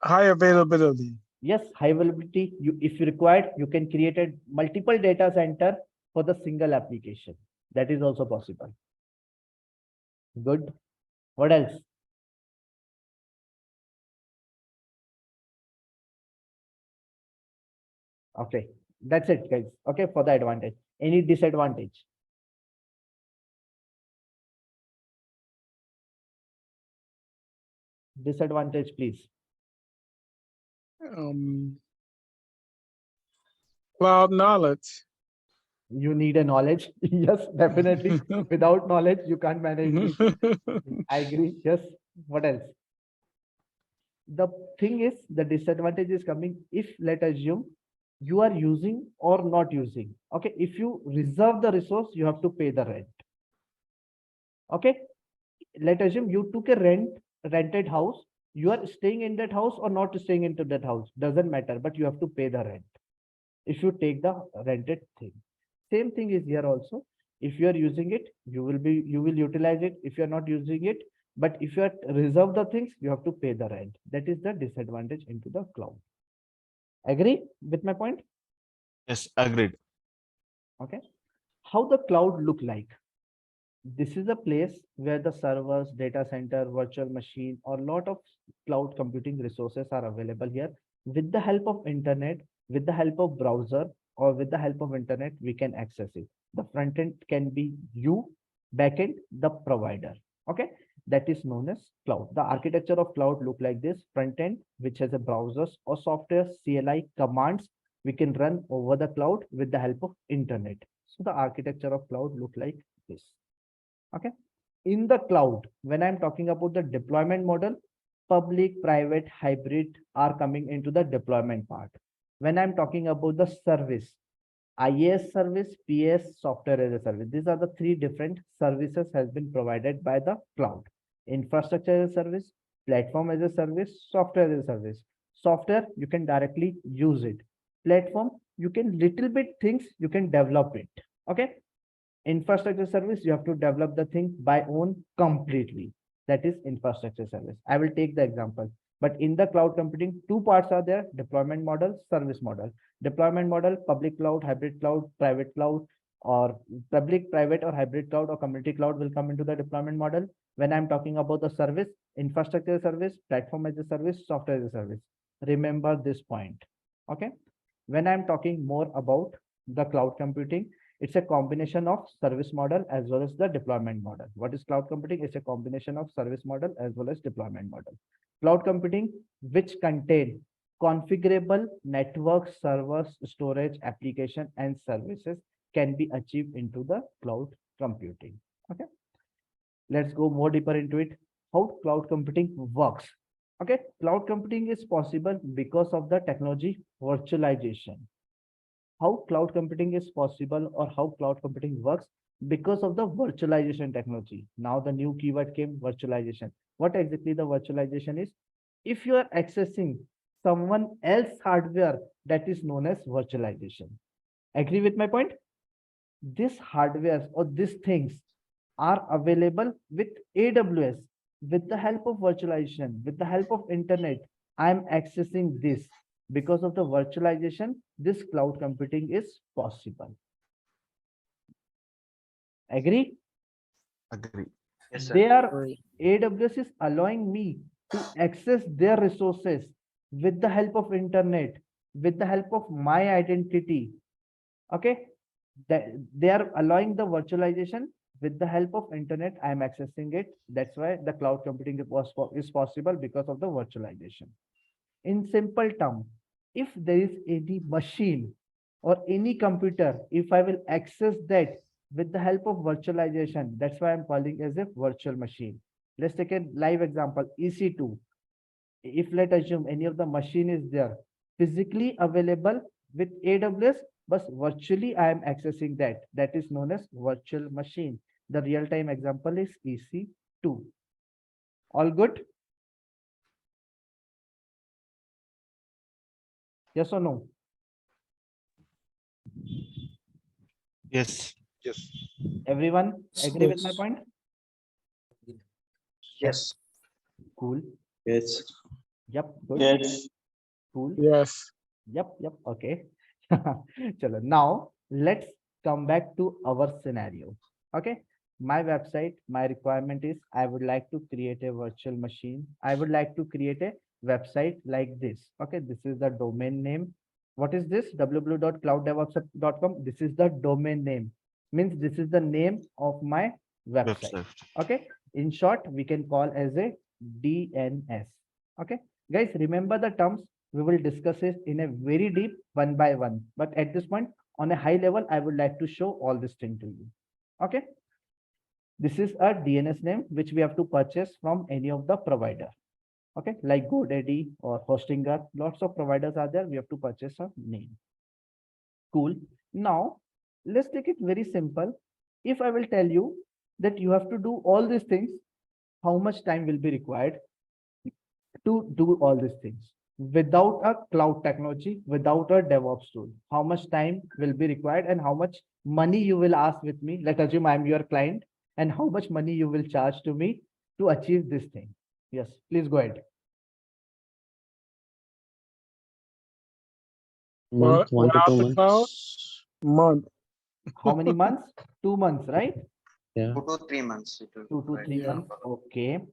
high availability. Yes, high availability. If you required, you can create a multiple data center for the single application. That is also possible. Good. What else? Okay, that's it, guys. Okay, for the advantage. Any disadvantage? Disadvantage, please. Cloud knowledge. You need a knowledge. Yes, definitely. Without knowledge, you can't manage this. I agree. Yes. What else? The thing is, the disadvantage is coming if, let's assume, you are using or not using. Okay, if you reserve the resource, you have to pay the rent. Okay, let's assume you took a rented house. You are staying in that house or not staying into that house, doesn't matter, but you have to pay the rent if you take the rented thing. Same thing is here also. If you are using it, you will utilize it. If you are not using it, but if you are reserve the things, you have to pay the rent. That is the disadvantage into the cloud. Agree with my point? Yes, agreed. Okay. How the cloud look like? This is a place where the servers, data center, virtual machine, or lot of cloud computing resources are available here. With the help of internet, with the help of browser, or with the help of internet, we can access it. The front end can be you, backend, the provider. Okay, that is known as cloud. The architecture of cloud look like this: front end, which has a browsers or software CLI commands we can run over the cloud with the help of internet. So the architecture of cloud look like this. Okay, in the cloud, when I'm talking about the deployment model, public, private, hybrid are coming into the deployment part. When I'm talking about the service, IAAS service, PAAS, software as a service, these are the three different services has been provided by the cloud. Infrastructure as a service, platform as a service, software as a service. Software, you can directly use it. Platform, you can little bit things, you can develop it. Okay. Infrastructure service, you have to develop the thing by own completely. That is infrastructure service. I will take the example. But in the cloud computing, two parts are there: deployment model, service model. Deployment model, public cloud, hybrid cloud, private cloud, or public, private, or hybrid cloud or community cloud will come into the deployment model. When I'm talking about the service, infrastructure service, platform as a service, software as a service. Remember this point. Okay. When I'm talking more about the cloud computing, it's a combination of service model as well as the deployment model. What is cloud computing? It's a combination of service model as well as deployment model. Cloud computing, which contain configurable network, servers, storage, application, and services, can be achieved into the cloud computing. Okay. Let's go more deeper into it. How cloud computing works. Okay. Cloud computing is possible because of the technology virtualization. How cloud computing is possible or how cloud computing works? Because of the virtualization technology. Now the new keyword came, virtualization. What exactly the virtualization is? If you are accessing someone else's hardware, that is known as virtualization. Agree with my point? This hardware or these things are available with AWS. With the help of virtualization, with the help of internet, I am accessing this. Because of the virtualization, this cloud computing is possible. Agree? Agree. Yes, sir. AWS is allowing me to access their resources with the help of internet, with the help of my identity. Okay, they are allowing the virtualization with the help of internet. I am accessing it. That's why the cloud computing is possible because of the virtualization. In simple term, if there is any machine or any computer, if I will access that with the help of virtualization, that's why I'm calling as a virtual machine. Let's take a live example, EC2. If let's assume any of the machine is there, physically available with AWS, but virtually I am accessing that. That is known as virtual machine. The real-time example is EC2. All good? Yes or no? Yes. Yes. Everyone agree with my point? Yes. Cool. Yes. Yep. Good. Yes. Cool. Yes. Yep. Okay. Chalo. Now let's come back to our scenario. Okay. My website, my requirement is I would like to create a virtual machine. I would like to create a website like this. Okay. This is the domain name. What is this? www.clouddevopshub.com. This is the domain name. Means this is the name of my website. Okay. In short, we can call as a DNS. Okay. Guys, remember the terms. We will discuss it in a very deep one by one. But at this point, on a high level, I would like to show all this thing to you. Okay. This is a DNS name which we have to purchase from any of the provider. Okay, like GoDaddy or Hostinger, lots of providers are there. We have to purchase a name. Cool. Now, let's take it very simple. If I will tell you that you have to do all these things, how much time will be required to do all these things? without a cloud technology, without a DevOps tool, how much time will be required and how much money you will ask with me? Let's assume I'm your client, and how much money you will charge to me to achieve this thing. Yes, please go ahead. Well, Month, 1 to 2 without the cloud, months. month. How many months? 2 months, right? Yeah. 2 to 3 months. 2 to 3 Yeah. months. Okay.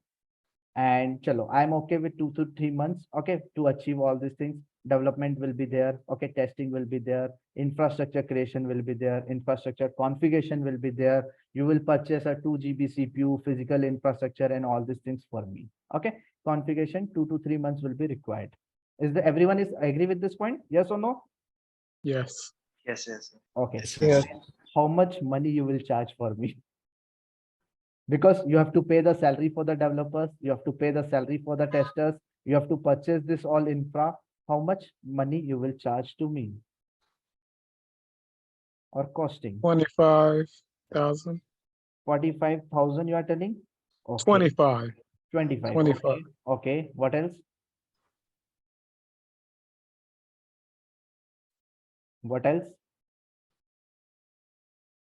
And chalo, I'm okay with 2 to 3 months. Okay, to achieve all these things. Development will be there. Okay, testing will be there. Infrastructure creation will be there. Infrastructure configuration will be there. You will purchase a 2 GB CPU, physical infrastructure, and all these things for me. Okay, configuration 2 to 3 months will be required. Is the everyone is agree with this point? Yes or no? Yes. Yes, yes. Okay. Yes. How much money you will charge for me? Because you have to pay the salary for the developers, you have to pay the salary for the testers, you have to purchase this all infra. How much money you will charge to me? Or costing? 25,000. 45,000 you are telling? Okay. 25. 25. 25. Okay. Okay. What else? What else?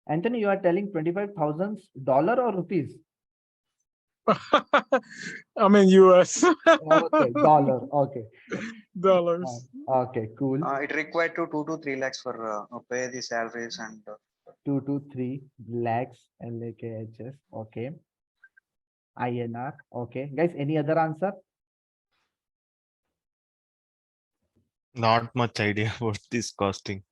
Anthony, you are telling $25,000 or rupees? I'm in US. Okay, dollar. Okay. Dollars. Okay, cool. It required to 2 to 3 lakhs for pay the salaries and 2 to 3 lakhs LAKHS. Okay. INR. Okay. Guys, any other answer? Not much idea about this costing.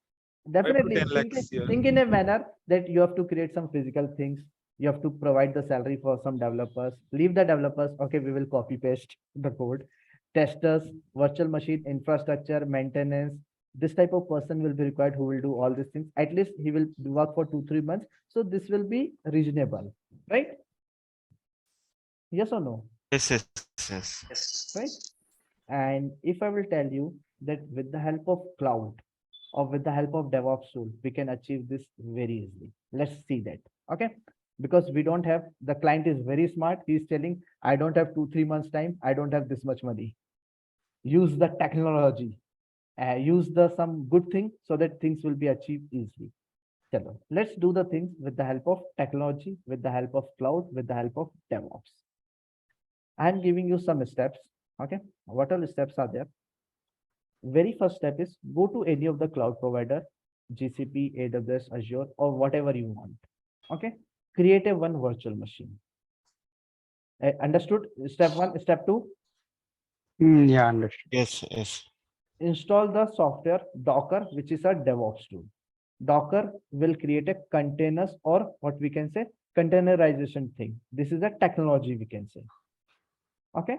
Definitely 10 lakhs, yeah. think in a manner that you have to create some physical things. You have to provide the salary for some developers. Leave the developers. Okay, we will copy paste the code. Testers, virtual machine, infrastructure, maintenance. This type of person will be required who will do all these things. At least he will work for 2-3 months. So this will be reasonable, right? Yes or no? Yes, yes, yes. yes. Right? And if I will tell you that with the help of cloud or with the help of DevOps tool, we can achieve this very easily. Let's see that. Okay. Because we don't have, the client is very smart. He's telling, I don't have 2-3 months time. I don't have this much money. Use the technology, use the some good thing so that things will be achieved easily. Chalo, let's do the things with the help of technology, with the help of cloud, with the help of DevOps. I'm giving you some steps. Okay. What all steps are there? Very first step is go to any of the cloud provider, GCP, AWS, Azure, or whatever you want. Okay. Create a one virtual machine. Understood? Step 1, step 2. Yeah, understood. Yes, yes. Install the software Docker, which is a DevOps tool. Docker will create a containers or what we can say containerization thing. This is a technology we can say. Okay.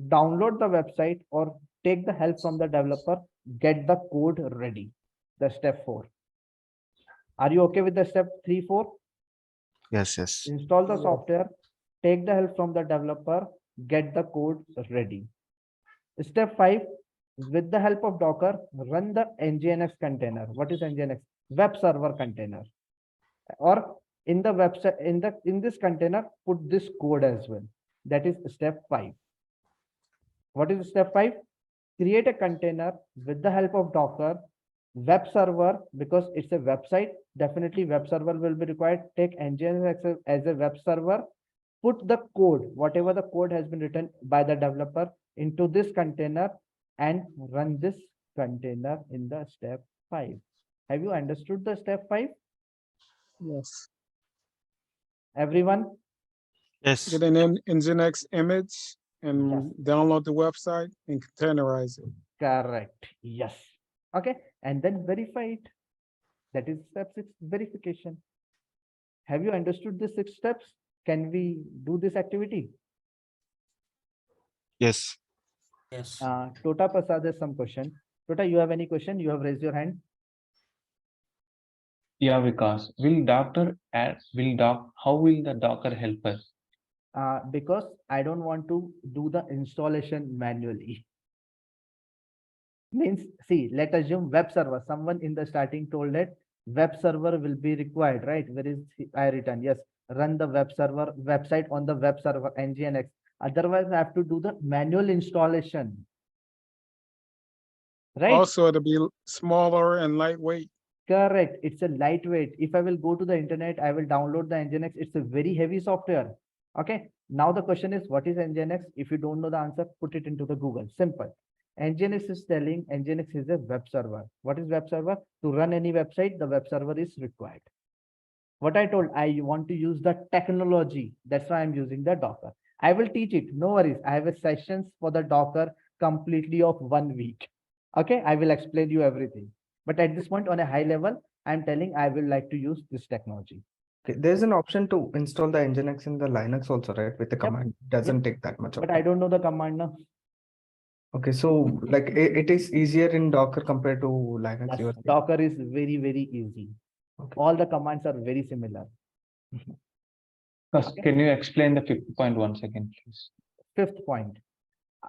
Download the website or take the help from the developer, get the code ready. The step 4. Are you okay with the step 3, 4? Yes, yes. Install the software, take the help from the developer, get the code ready. Step 5, with the help of Docker, run the nginx container. What is nginx? Web server container. Or in the website, in this container, put this code as well. That is step 5. What is step 5? Create a container with the help of Docker, web server, because it's a website. Definitely web server will be required. Take nginx as a web server. Put the code, whatever the code has been written by the developer, into this container and run this container in the step 5. Have you understood the step 5? Yes. Everyone? Yes. Get an Nginx image and download the website and containerize it. Correct. Yes. Okay. And then verify it. That is step 6, verification. Have you understood the 6 steps? Can we do this activity? Yes. Yes. Tota Prasad has some question. Tota, you have any question? You have raised your hand. Yeah, Vikas. How will the Docker help us? Because I don't want to do the installation manually. Means, see, let us assume web server. Someone in the starting told that web server will be required, right? Where is I written? Yes, run the web server website on the web server nginx. Otherwise, I have to do the manual installation. right? Also to be smaller and lightweight. Correct. It's a lightweight. If I will go to the internet, I will download the Nginx. It's a very heavy software. Okay. Now the question is, what is Nginx? If you don't know the answer, put it into the Google. Simple. Nginx is telling Nginx is a web server. What is web server? To run any website, the web server is required. What I told, I want to use the technology. That's why I'm using the Docker. I will teach it. No worries. I have a sessions for the Docker completely of 1 week. Okay. I will explain you everything. But at this point on a high level, I'm telling I will like to use this technology. Okay, there's an option to install the Nginx in the Linux also, right? With the command. Doesn't take that much of But time. I don't know the command now. Okay, so like it is easier in Docker compared to Linux. Yes, You are saying? Docker is very, very easy. Okay. All the commands are very similar. First, can you explain the 5th point once again, please? 5th point.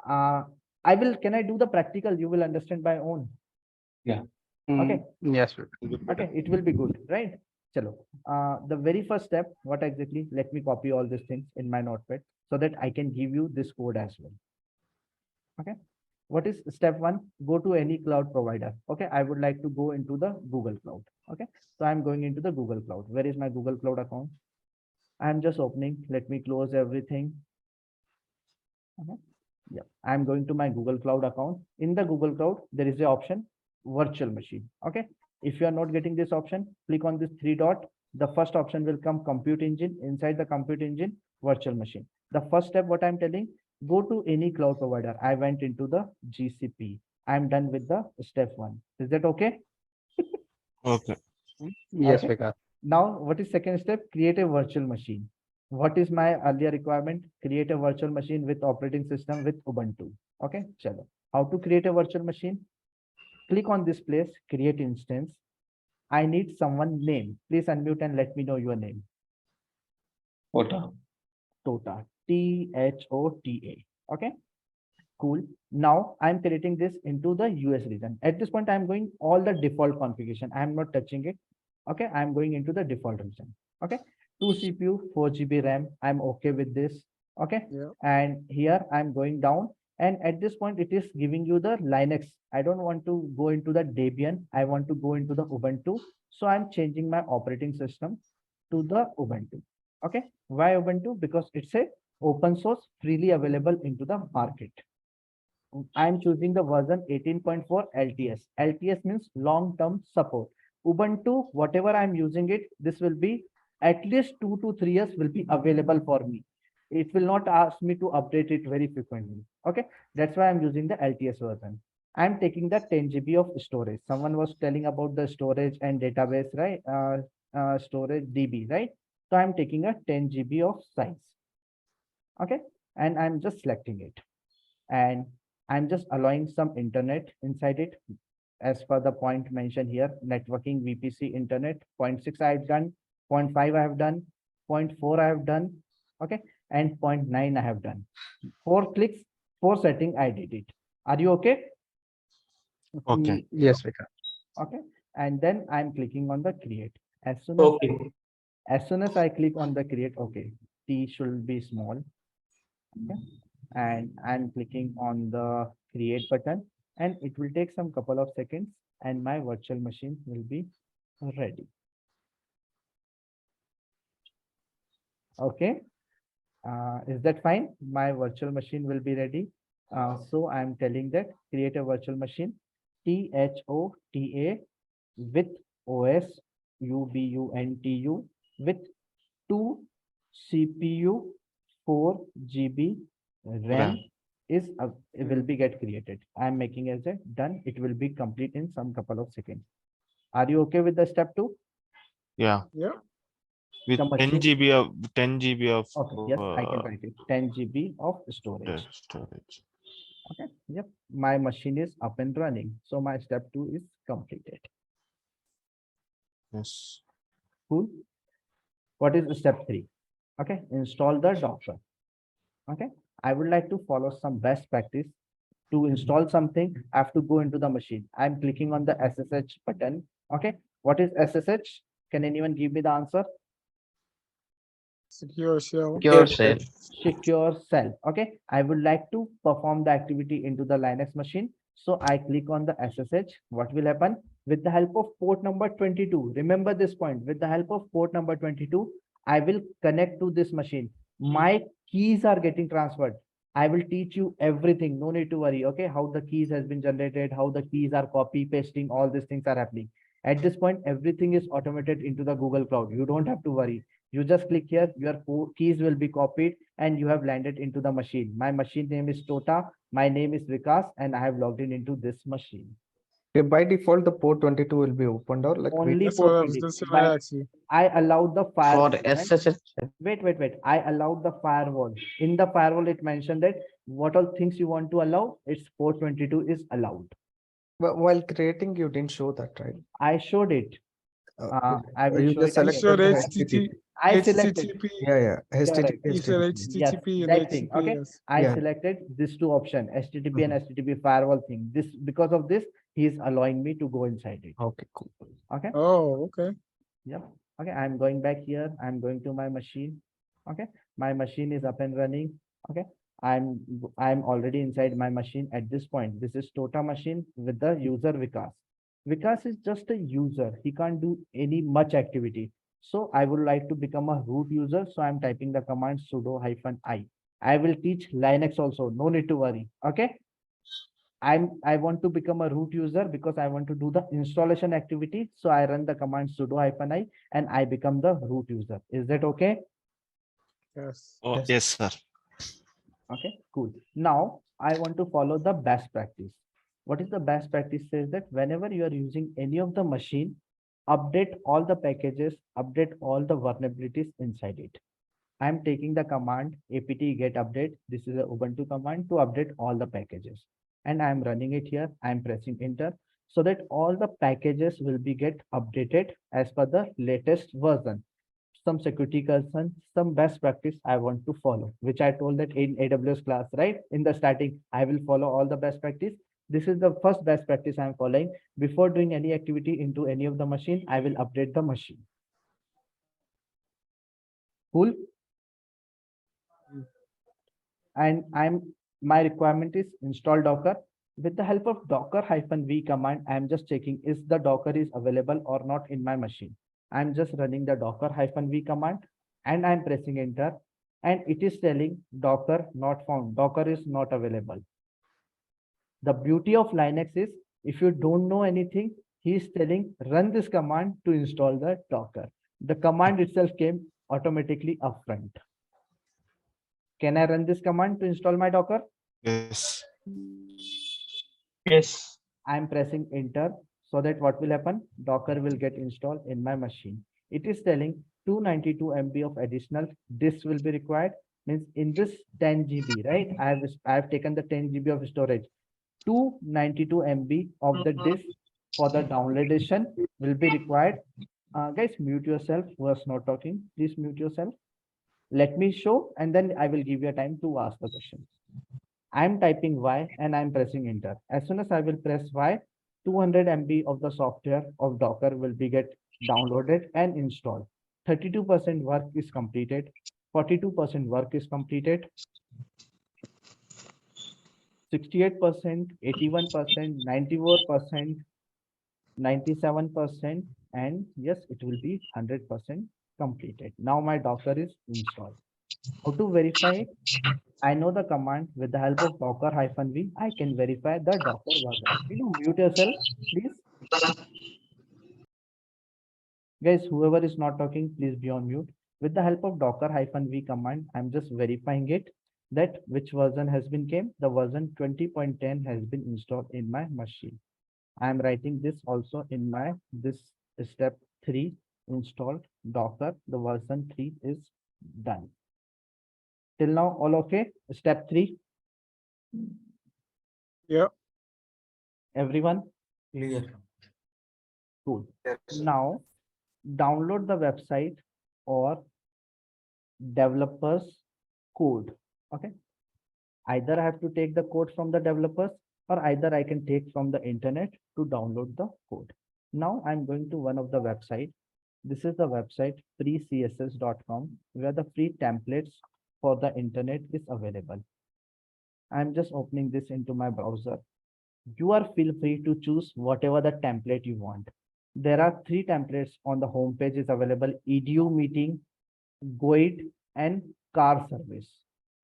Can I do the practical? You will understand by own. Yeah. Okay. Yes. Okay, it will be good, right? Chalo. The very first step, what exactly? Let me copy all these things in my notepad so that I can give you this code as well. Okay. What is step 1? Go to any cloud provider. Okay. I would like to go into the Google Cloud. Okay. So I'm going into the Google Cloud. Where is my Google Cloud account? I'm just opening. Let me close everything. Okay. Yeah. I'm going to my Google Cloud account. In the Google Cloud, there is the option virtual machine. Okay. If you are not getting this option, click on this 3 dot. The first option will come compute engine. Inside the compute engine, virtual machine. The first step, what I'm telling, go to any cloud provider. I went into the GCP. I'm done with the step 1. Is that okay? Okay. Yes, Okay. Vikas. Now, what is second step? Create a virtual machine. What is my earlier requirement? Create a virtual machine with operating system with Ubuntu. Okay. Chalo. How to create a virtual machine? Click on this place, create instance. I need someone name. Please unmute and let me know your name. Tota. Tota. T-H-O-T-A. Okay. Cool. Now I'm creating this into the US region. At this point, I'm going all the default configuration. I'm not touching it. Okay. I'm going into the default region. Okay. 2 CPU, 4 GB RAM. I'm okay with this. Okay. Yeah. And here I'm going down. And at this point, it is giving you the Linux. I don't want to go into the Debian. I want to go into the Ubuntu. So I'm changing my operating system to the Ubuntu. Okay. Why Ubuntu? Because it's a open source, freely available into the market. I'm choosing the version 18.4 LTS. LTS means long-term support. Ubuntu, whatever I'm using it, this will be at least 2 to 3 years will be available for me. It will not ask me to update it very frequently. Okay, that's why I'm using the LTS version. I'm taking the 10 GB of storage. Someone was telling about the storage and database, right? Storage DB, right? So I'm taking a 10 GB of size. Okay, and I'm just selecting it. And I'm just allowing some internet inside it. As per the point mentioned here, networking VPC internet, 0.6 I have done, 0.5 I have done, 0.4 I have done. Okay. And 0.9 I have done. 4 clicks, 4 setting I did it. Are you okay? Okay. Yes, Vikas. Okay. And then I'm clicking on the create. As soon as I click on the create, okay, T should be small. Okay. And I'm clicking on the create button, and it will take some couple of seconds and my virtual machine will be ready. Okay. Is that fine? My virtual machine will be ready. So I'm telling that create a virtual machine, THOTA with OS UBUNTU with 2 CPU, 4 GB RAM is it will be get created. I'm making as a done. It will be complete in some couple of seconds. Are you okay with the step 2? Yeah. Yeah. With 10 GB of okay, yes, I can write it. 10 GB of storage. Storage. Okay. Yep. My machine is up and running. So my step 2 is completed. Yes. Cool. What is step 3? Okay. Install the Docker. Okay. I would like to follow some best practice. To install something, I have to go into the machine. I'm clicking on the SSH button. Okay. What is SSH? Can anyone give me the answer? Secure shell. Secure shell. Secure shell. Okay. I would like to perform the activity into the Linux machine. So I click on the SSH. What will happen? With the help of port number 22, remember this point, with the help of port number 22, I will connect to this machine. My keys are getting transferred. I will teach you everything. No need to worry. Okay. How the keys has been generated, how the keys are copy pasting, all these things are happening. At this point, everything is automated into the Google Cloud. You don't have to worry. You just click here, your keys will be copied and you have landed into the machine. My machine name is Tota. My name is Vikas and I have logged in into this machine. Okay, by default, the port 22 will be opened or like Only That's port what I was 20. just gonna By, ask you. I allowed the firewall. For SSH. Wait. I allowed the firewall. In the firewall, it mentioned that what all things you want to allow, it's port 22 is allowed. But while creating, you didn't show that, right? I showed it. I will you show just it. You selected said the HTTP. I selected. HTTP. Yeah, Correct. HTTP, You said HTTP. Yes, HTTP and that thing. Okay. HTTPS. I Yeah. selected these two options, HTTP and HTTP firewall thing. This, because of this, he is allowing me to go inside it. Okay, cool. Okay. Oh, okay. Yep. Okay. I'm going back here. I'm going to my machine. Okay. My machine is up and running. Okay. I'm already inside my machine at this point. This is Tota machine with the user Vikas. Vikas is just a user. He can't do any much activity. So I would like to become a root user. So I'm typing the command sudo -i. I will teach Linux also. No need to worry. Okay. I want to become a root user because I want to do the installation activity. So I run the command sudo -i and I become the root user. Is that okay? Yes. Oh, yes, sir. Okay, cool. Now I want to follow the best practice. What is the best practice? Says that whenever you are using any of the machine, update all the packages, update all the vulnerabilities inside it. I'm taking the command apt get update. This is a Ubuntu command to update all the packages. And I'm running it here. I'm pressing enter so that all the packages will be get updated as per the latest version. Some security concern, some best practice I want to follow, which I told that in AWS class, right? In the starting, I will follow all the best practice. This is the first best practice I'm following. Before doing any activity into any of the machine, I will update the machine. Cool. And my requirement is install Docker. With the help of Docker-v command, I'm just checking is the Docker is available or not in my machine. I'm just running the Docker-v command and I'm pressing enter and it is telling Docker not found. Docker is not available. The beauty of Linux is if you don't know anything, he is telling run this command to install the Docker. The command itself came automatically upfront. Can I run this command to install my Docker? Yes. Yes. I'm pressing enter so that what will happen? Docker will get installed in my machine. It is telling 292 MB of additional disk will be required. Means in this 10 GB, right? I have taken the 10 GB of storage. 292 MB of the disk for the downloadation will be required. Guys, mute yourself. Who was not talking? Please mute yourself. Let me show and then I will give you a time to ask the question. I'm typing Y and I'm pressing enter. As soon as I will press Y, 200 MB of the software of Docker will be get downloaded and installed. 32% work is completed. 42% work is completed. 68%, 81%, 94%, 97%, and yes, it will be 100% completed. Now my Docker is installed. How to verify it? I know the command with the help of Docker-v, I can verify the Docker version. Can you mute yourself, please? Guys, whoever is not talking, please be on mute. With the help of Docker-v command, I'm just verifying it that which version has been came. The version 20.10 has been installed in my machine. I'm writing this also in my this step 3 installed Docker. The version 3 is done. Till now, all okay? Step 3. Yeah. Everyone? Clear. Cool. Now, download the website or developers code. Okay. Either I have to take the code from the developers or either I can take from the internet to download the code. Now I'm going to one of the website. This is the website freecss.com where the free templates for the internet is available. I'm just opening this into my browser. You are feel free to choose whatever the template you want. There are 3 templates on the home page is available: edu meeting, guide, and car service.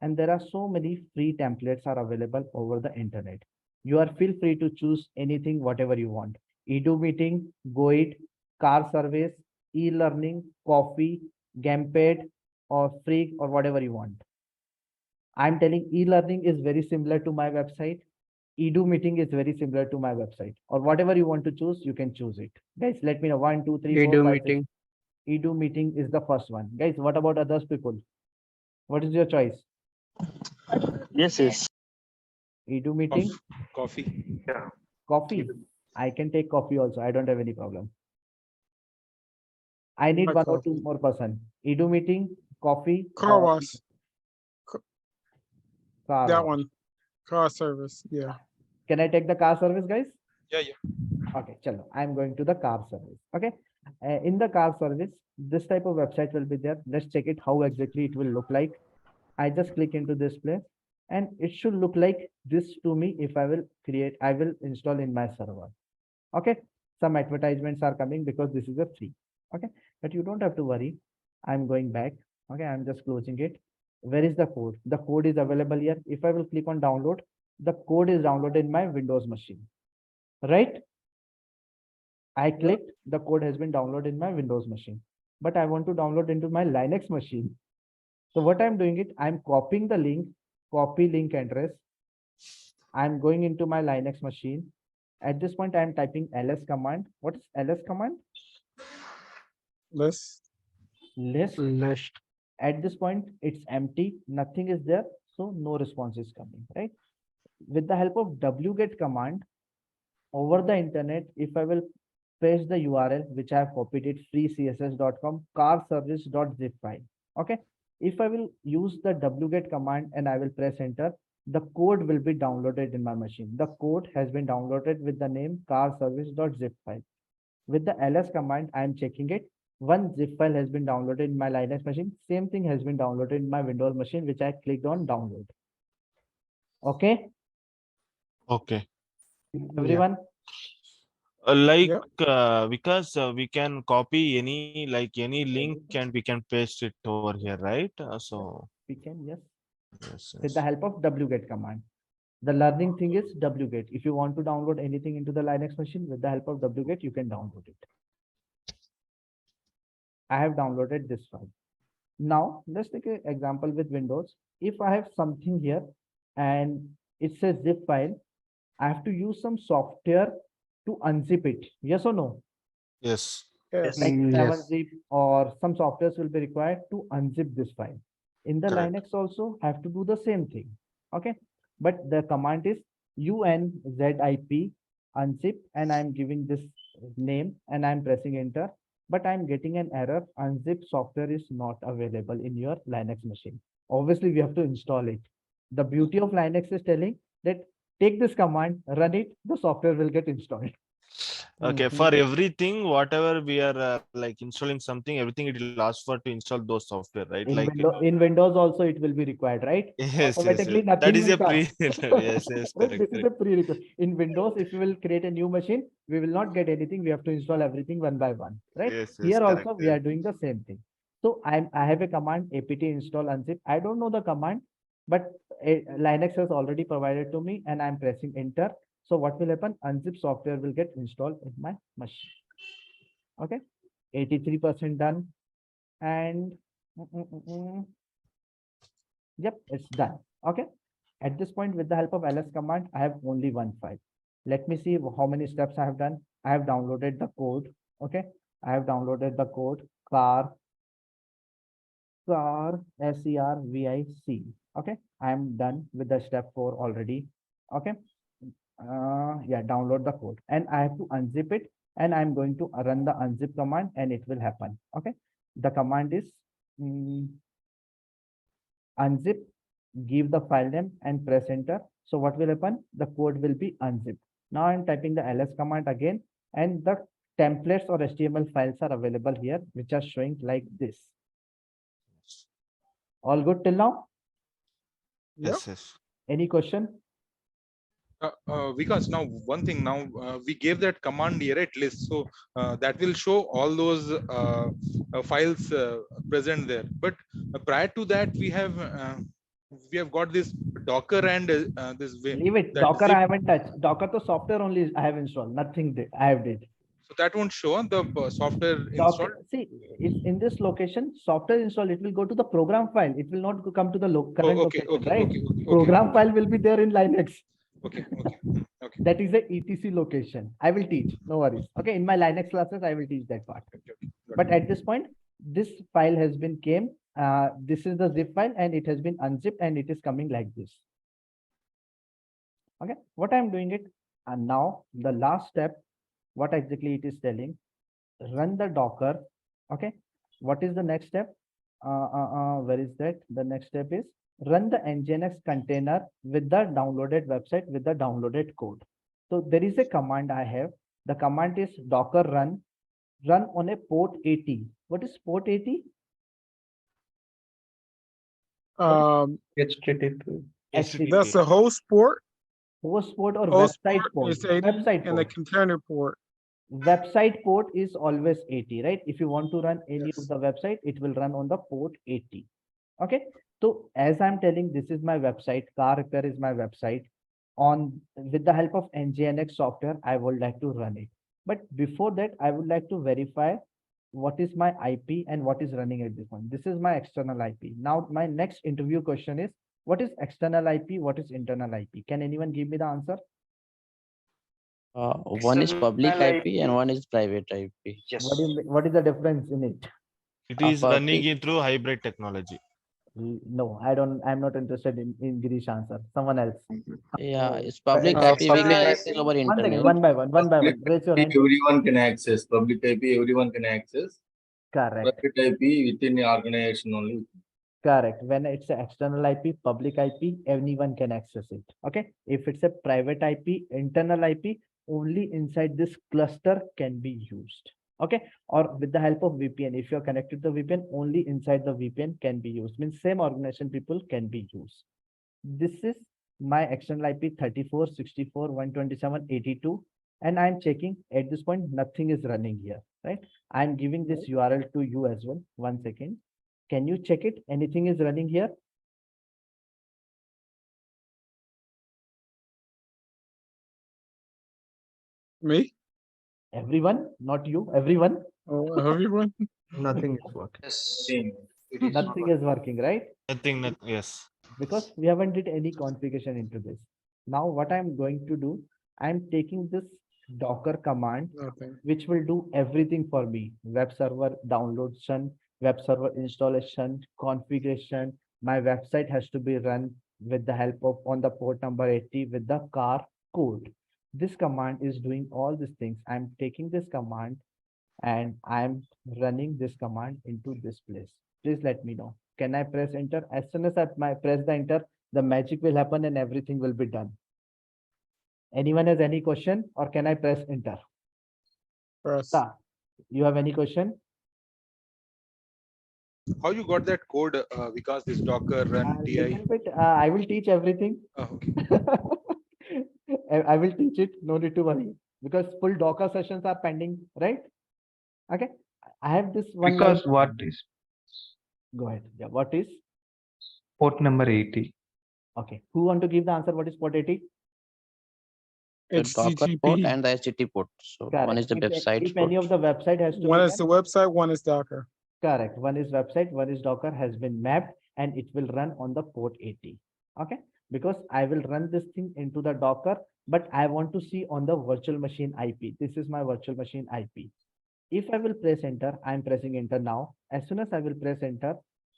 And there are so many free templates are available over the internet. You are feel free to choose anything, whatever you want. Edu meeting, guide, car service, e-learning, coffee, gamepad, or free, or whatever you want. I'm telling e-learning is very similar to my website. Edu meeting is very similar to my website, or whatever you want to choose, you can choose it. Guys, let me know. 1, 2, 3, 4, Edu 5, 6. meeting. Edu meeting is the first one. Guys, what about others people? What is your choice? Yes. Edu meeting? Coffee. Yeah. Coffee. I can take coffee also. I don't have any problem. I need My 1 or coffee. 2 more person. Edu meeting, coffee, Car or wash. car That wash. one. Car service. Yeah. Can I take the car service, guys? Yeah. Okay, chalo. I'm going to the car service. Okay. In the car service, this type of website will be there. Let's check it how exactly it will look like. I just click into this place and it should look like this to me. If I will install in my server. Okay. Some advertisements are coming because this is a free. Okay. But you don't have to worry. I'm going back. Okay. I'm just closing it. Where is the code? The code is available here. If I will click on download, the code is downloaded in my Windows machine, right? I clicked, the code has been downloaded in my Windows machine, but I want to download into my Linux machine. So what I'm doing it, I'm copying the link, copy link address. I'm going into my Linux machine. At this point, I'm typing ls command. What is ls command? List. List. At this point, it's empty. Nothing is there. So no response is coming, right? With the help of wget command over the internet, if I will paste the URL, which I have copied it, freecss.com, carservice.zip file. Okay. If I will use the wget command and I will press enter, the code will be downloaded in my machine. The code has been downloaded with the name carservice.zip file. With the ls command, I am checking it. One zip file has been downloaded in my Linux machine. Same thing has been downloaded in my Windows machine, which I clicked on download. Okay. Okay. Everyone. Because we can copy any link and we can paste it over here, right? So we can, yes. Yes. With the help of wget command. The learning thing is wget. If you want to download anything into the Linux machine, with the help of wget, you can download it. I have downloaded this file. Now let's take an example with Windows. If I have something here and it says zip file, I have to use some software to unzip it. Yes or no? Yes. Like 7-zip or some softwares will be required to unzip this file. In the Linux also have to do the same thing. Okay. But the command is unzip unzip, and I'm giving this name and I'm pressing enter, but I'm getting an error. Unzip software is not available in your Linux machine. Obviously, we have to install it. The beauty of Linux is telling that take this command, run it, the software will get installed. Okay, for everything, whatever we are installing something, everything it will ask for to install those software, right? In Windows also it will be required, right? Yes, Automatically yes. nothing That is will a come. yes, Right? correct. This is a prerequisite. In Windows, if you will create a new machine, we will not get anything. We have to install everything one by one, right? Yes, Here correct. also we are doing the same thing. So I have a command apt install unzip. I don't know the command, but Linux has already provided to me, and I'm pressing enter. So what will happen? Unzip software will get installed in my machine. Okay, 83% done, and yep, it's done. Okay. At this point, with the help of ls command, I have only one file. Let me see how many steps I have done. I have downloaded the code. Okay. I have downloaded the code car SERVIC. Okay. I am done with the step 4 already. Okay. Yeah, download the code, and I have to unzip it, and I'm going to run the unzip command, and it will happen. Okay. The command is unzip, give the file name and press enter. So what will happen? The code will be unzipped. Now I'm typing the ls command again, and the templates or HTML files are available here, which are showing like this. All good till now? Yes, yes. Any question? Because now one thing now we gave that command here at list, so that will show all those files present there. But prior to that, we have got this Docker and this way. Leave it. Docker I haven't touched. Docker to software only I have installed. Nothing I have did. So that won't show on the software installed. See, it's in this location, software install, it will go to the program file. It will not come to the current location, right? Program file will be there in Linux. Okay. That is the etc location. I will teach. No worries. Okay. In my Linux classes, I will teach that part. But at this point, this file has been came. This is the zip file and it has been unzipped and it is coming like this. Okay. What I'm doing it. And now the last step, what exactly it is telling, run the Docker. Okay. What is the next step? Where is that? The next step is run the nginx container with the downloaded website with the downloaded code. So there is a command I have. The command is docker run on a port 80. What is port 80? HTTP. That's the host port. Host port or Host website port port. is 80 Website and the port. container port. Website port is always 80, right? If you want to run any of the website, it will run on the port 80. Okay. So as I'm telling, this is my website. Car repair is my website. With the help of nginx software, I would like to run it. But before that, I would like to verify what is my IP and what is running at this point. This is my external IP. Now, my next interview question is, what is external IP? What is internal IP? Can anyone give me the answer? One is public IP and one is private IP. Yes. What is the difference in it? It is running it through hybrid technology. No, I'm not interested in Girish answer. Someone else. Yeah, it's public IP. We can access over One second, internet. one by one. Raise your hand. Everyone can access. Public IP, everyone can access. Correct. Private IP within the organization only. Correct. When it's an external IP, public IP, anyone can access it. Okay. If it's a private IP, internal IP, only inside this cluster can be used. Okay. Or with the help of VPN, if you're connected to the VPN, only inside the VPN can be used. Means same organization people can be used. This is my external IP 34, 64, 127, 82. And I'm checking at this point, nothing is running here, right? I'm giving this URL to you as well. 1 second. Can you check it? Anything is running here? Me? Everyone, not you, everyone. Oh, everyone. Nothing is working. Yes. Nothing is working, right? Nothing, yes. Because we haven't did any configuration into this. Now what I'm going to do, I'm taking this Docker command, which will do everything for me. Web server downloadation, web server installation, configuration. My website has to be run with the help of on the port number 80 with the car code. This command is doing all these things. I'm taking this command and I'm running this command into this place. Please let me know. Can I press enter? As soon as I press the enter, the magic will happen and everything will be done. Anyone has any question or can I press enter? Press. You have any question? How you got that code? Because this Docker run DI. I will teach everything. Okay. I will teach it. No need to worry because full Docker sessions are pending, right? Okay. I have this one. Because what is? Go ahead. Yeah. What is? Port number 80. Okay. Who want to give the answer? What is port 80? The Docker port and the HTTP port. So correct. One is the website. If any of the website has to one is the website, one is Docker. Correct. One is website, one is Docker has been mapped and it will run on the port 80. Okay. Because I will run this thing into the Docker, but I want to see on the virtual machine IP. This is my virtual machine IP. If I will press enter, I'm pressing enter now. As soon as I will press enter,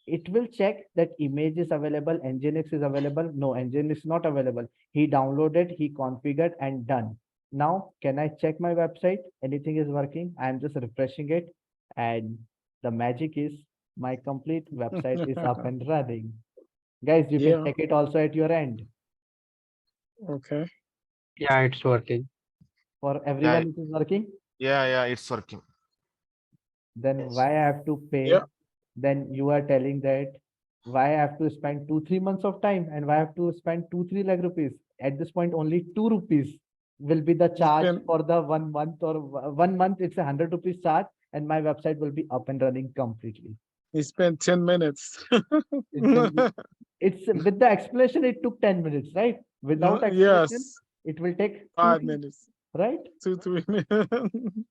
it will check that image is available, nginx is available. No, nginx is not available. He downloaded, he configured and done. Now, can I check my website? Anything is working. I'm just refreshing it. And the magic is my complete website is up and running. Guys, you can check it also at your end. Okay. Yeah, it's working. For everyone, it is working? Yeah, it's working. Then why I have to pay? Yeah. Then you are telling that why I have to spend 2-3 months of time and why I have to spend 2-3 lakh rupees. at this point only 2 rupees will be the charge for the 1 month, or 1 month it's 100 rupees charge, and my website will be up and running completely. We spent 10 minutes. It's with the explanation, it took 10 minutes, right? Without explanation, Yes. it will take 5 minutes. Right? 2-3 minutes.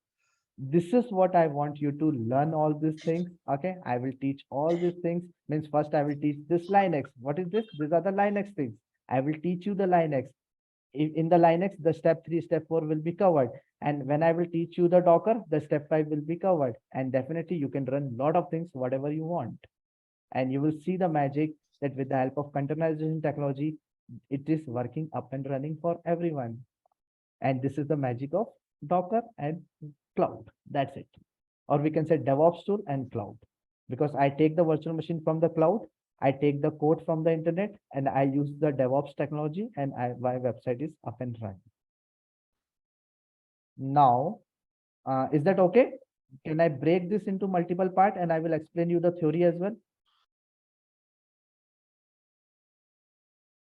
This is what I want you to learn, all these things. Okay, I will teach all these things. Means first I will teach this Linux. What is this? These are the Linux things. I will teach you the Linux. In the Linux, the step 3, step 4 will be covered. And when I will teach you the Docker, the step 5 will be covered. And definitely you can run a lot of things, whatever you want. And you will see the magic that with the help of containerization technology, it is working up and running for everyone. And this is the magic of Docker and cloud. That's it. Or we can say DevOps tool and cloud. Because I take the virtual machine from the cloud, I take the code from the internet, and I use the DevOps technology, and my website is up and running. Now, is that okay? Can I break this into multiple parts and I will explain you the theory as well?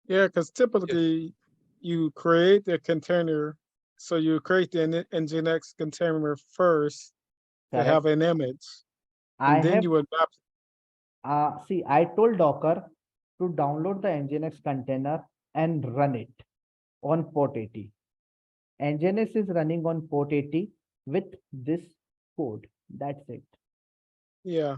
Yeah, because typically you create a container. So you create the Nginx container first to have an image. And then you would map. See, I told Docker to download the Nginx container and run it on port 80. Nginx is running on port 80 with this code. That's it. Yeah.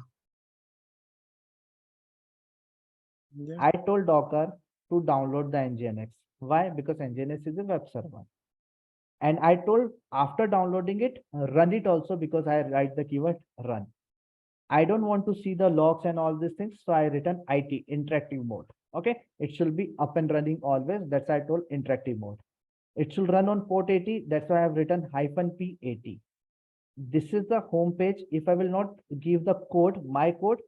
I told Docker to download the Nginx. Why? Because Nginx is a web server. And I told after downloading it, run it also, because I write the keyword run. I don't want to see the logs and all these things. So I written IT, interactive mode. Okay. It should be up and running always. That's why I told interactive mode. It should run on port 80. That's why I have written -P80. This is the home page. If I will not give the code, my code,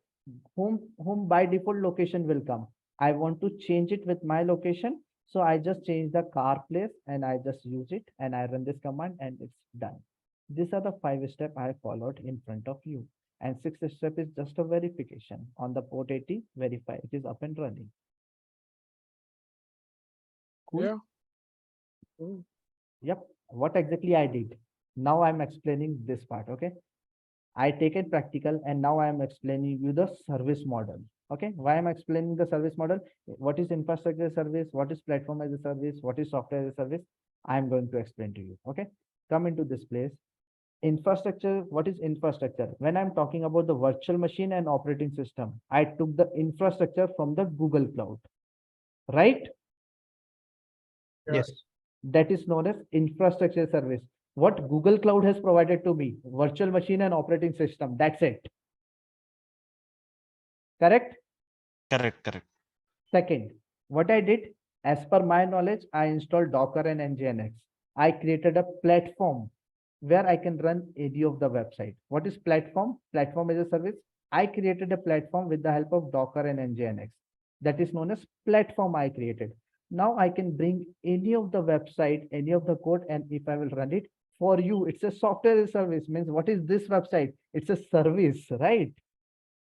home by default location will come. I want to change it with my location. So I just change the car place and I just use it and I run this command and it's done. These are the 5 steps I followed in front of you. And 6th step is just a verification on the port 80, verify it is up and running. Cool. Yeah. Cool. Yep. What exactly I did. Now I'm explaining this part. Okay. I take it practical and now I'm explaining you the service model. Okay. Why I'm explaining the service model? What is infrastructure as a service? What is platform as a service? What is software as a service? I'm going to explain to you. Okay. Come into this place. Infrastructure. What is infrastructure? When I'm talking about the virtual machine and operating system, I took the infrastructure from the Google Cloud, right? Yes. That is known as infrastructure service. What Google Cloud has provided to me, virtual machine and operating system. That's it. Correct? Correct. Second, what I did, as per my knowledge, I installed Docker and Nginx. I created a platform where I can run any of the website. What is platform? Platform as a service. I created a platform with the help of Docker and Nginx. That is known as platform I created. Now I can bring any of the website, any of the code, and if I will run it for you, it's a software as a service. Means what is this website? It's a service, right?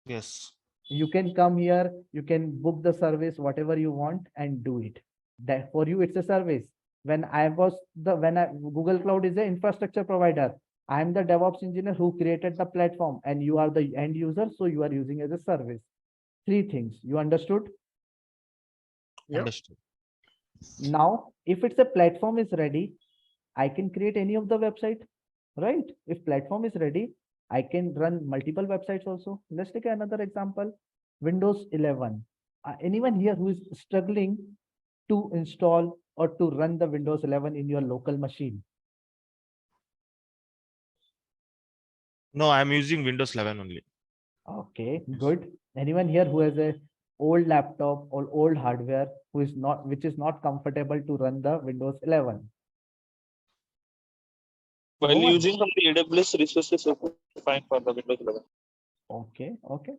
Yes. You can come here, you can book the service, whatever you want, and do it. That for you, it's a service. When Google Cloud is an infrastructure provider, I am the DevOps engineer who created the platform, and you are the end user, so you are using as a service. 3 things. You understood? Yep. Understood. Now, if it's a platform is ready, I can create any of the website, right? If platform is ready, I can run multiple websites also. Let's take another example. Windows 11. Anyone here who is struggling to install or to run the Windows 11 in your local machine? No, I'm using Windows 11 only. Okay, good. Anyone here who has a old laptop or old hardware which is not comfortable to run the Windows 11? While using from the AWS resources, fine for the Windows 11. Okay,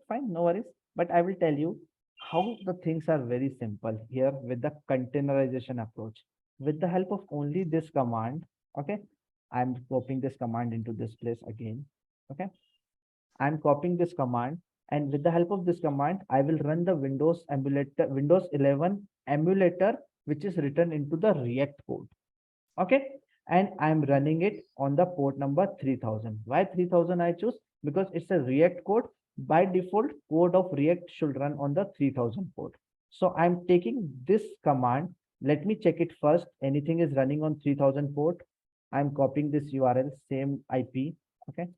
fine, no worries. But I will tell you how the things are very simple here with the containerization approach. With the help of only this command, okay, I'm copying this command into this place again. Okay, I'm copying this command, and with the help of this command, I will run the Windows emulator, Windows 11 emulator which is written into the React code. Okay. And I'm running it on the port number 3000. Why 3000 I choose? Because it's a React code. By default, code of React should run on the 3000 port. So I'm taking this command. Let me check it first. Anything is running on 3000 port. I'm copying this URL, same IP. Okay.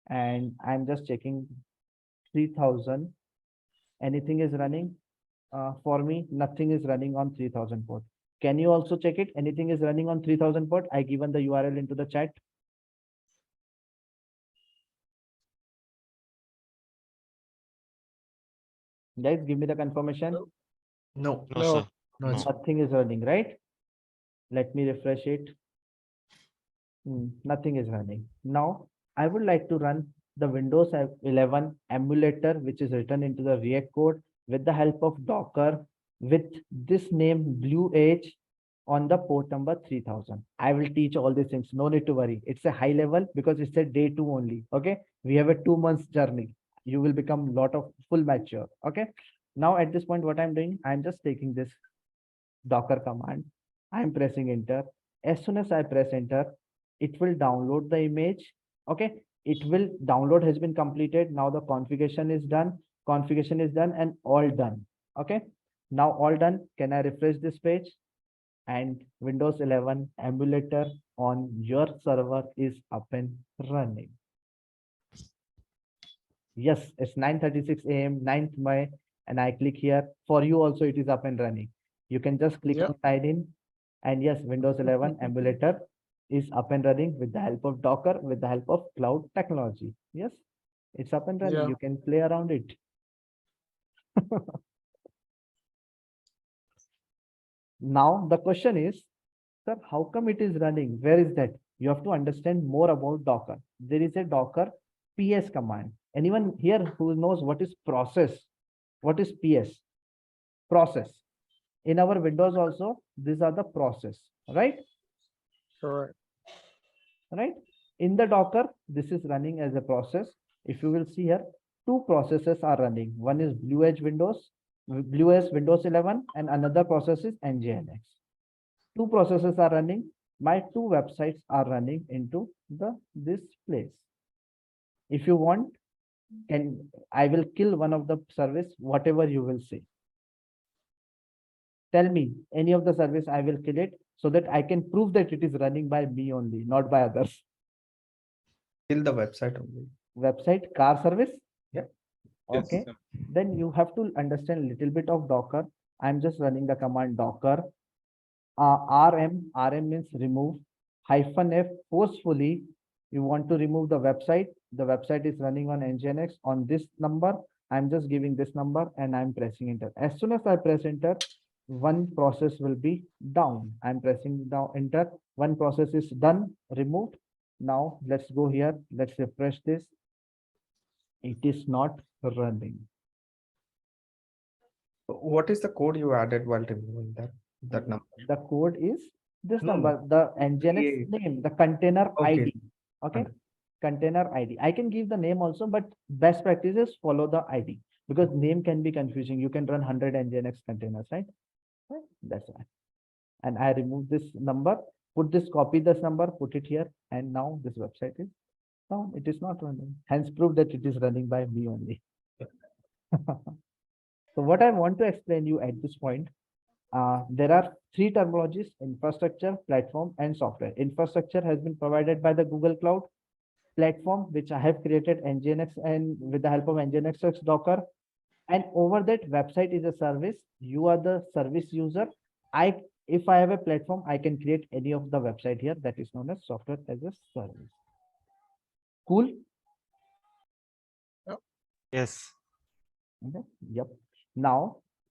And I'm just checking 3000. Anything is running? For me, nothing is running on 3000 port. Can you also check it? Anything is running on 3000 port? I given the URL into the chat. Guys, give me the confirmation. No. No, sir. No, it's Nothing is running, right? Let me refresh it. Nothing is running. Now, I would like to run the Windows 11 emulator, which is written into the React code with the help of Docker with this name Blue Edge on the port number 3000. I will teach all these things. No need to worry. It's a high level because it's a day 2 only. Okay. We have a 2 months journey. You will become lot of full mature. Okay. Now at this point, what I'm doing, I'm just taking this Docker command. I'm pressing enter. As soon as I press enter, it will download the image. Okay. It will download has been completed. Now the configuration is done. Configuration is done and all done. Okay. Now all done. Can I refresh this page? And Windows 11 emulator on your server is up and running. Yes, it's 9:36 a.m. 9th May, and I click here. For you also, it is up and running. You can just click on sign in, and yes, Windows 11 emulator is up and running with the help of Docker, with the help of cloud technology. Yes, it's up and running. You can play around it. Now the question is, sir, how come it is running? Where is that? You have to understand more about Docker. There is a Docker PS command. Anyone here who knows what is process? What is PS? Process. In our Windows also, these are the process, right? Correct. Right. In the Docker, this is running as a process. If you will see here, 2 processes are running. One is Blue Edge Windows 11, and another process is NGINX. 2 processes are running. My 2 websites are running into this place. If you want, I will kill one of the service, whatever you will say. Tell me any of the service, I will kill it so that I can prove that it is running by me only, not by others. Kill the website only. Website car service. Yeah. Okay. Yes. Then you have to understand a little bit of Docker. I'm just running the command Docker. RM means remove. -F forcefully. You want to remove the website. The website is running on Nginx on this number. I'm just giving this number and I'm pressing enter. As soon as I press enter, one process will be down. I'm pressing down enter. One process is done, removed. Now let's go here. Let's refresh this. It is not running. What is the code you added while removing that number? The code is this number, the Nginx name, the container ID. Okay. Container ID. I can give the name also, but best practice is follow the ID because name can be confusing. You can run 100 Nginx containers, right? That's why. And I remove this number, copy this number, put it here, and now this website is down. It is not running. Hence, prove that it is running by me only. So what I want to explain you at this point, there are 3 terminologies: infrastructure, platform, and software. Infrastructure has been provided by the Google Cloud. Platform, which I have created Nginx and with the help of Nginx Docker. And over that, website is a service. You are the service user. If I have a platform, I can create any of the website here. That is known as software as a service. Cool? Yes. Okay. Yep. Now,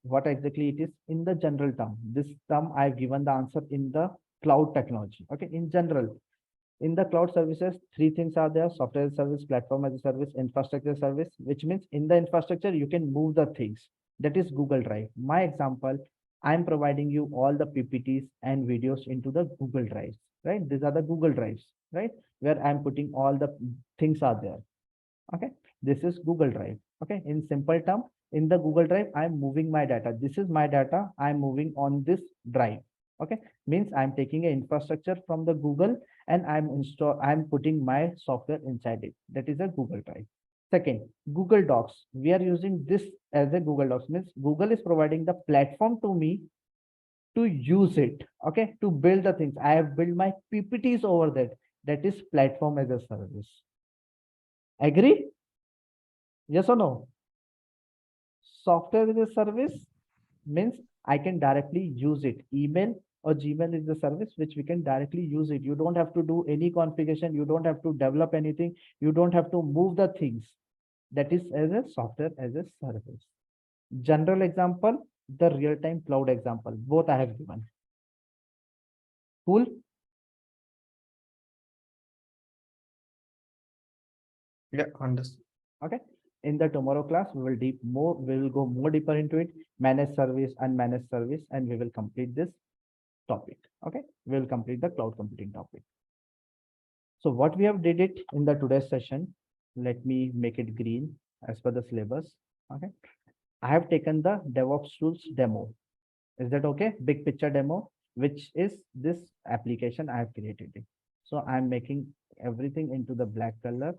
what exactly it is in the general term? This term I've given the answer in the cloud technology. Okay. In general, in the cloud services, 3 things are there: software as a service, platform as a service, infrastructure service, which means in the infrastructure, you can move the things. That is Google Drive. My example, I'm providing you all the PPTs and videos into the Google Drives, right? These are the Google Drives, right? Where I'm putting all the things are there. Okay. This is Google Drive. Okay. In simple term, in the Google Drive, I'm moving my data. This is my data. I'm moving on this drive. Okay, means I'm taking an infrastructure from the Google and I'm putting my software inside it. That is a Google Drive. Second, Google Docs. We are using this as a Google Docs, means Google is providing the platform to me to use it, okay, to build the things. I have built my PPTs over that. That is platform as a service. Agree? Yes or no? Software as a service means I can directly use it. Email or Gmail is the service which we can directly use it. You don't have to do any configuration. You don't have to develop anything. You don't have to move the things. That is as a software as a service. General example, the real-time cloud example. Both I have given. Cool. Yeah, understood. Okay. In the tomorrow class, we will go more deeper into it, managed service, unmanaged service, and we will complete this topic. Okay, we will complete the cloud computing topic. So what we have did it in the today's session, let me make it green as per the syllabus. Okay, I have taken the DevOps tools demo. Is that okay? Big picture demo, which is this application I have created it. So I'm making everything into the black color.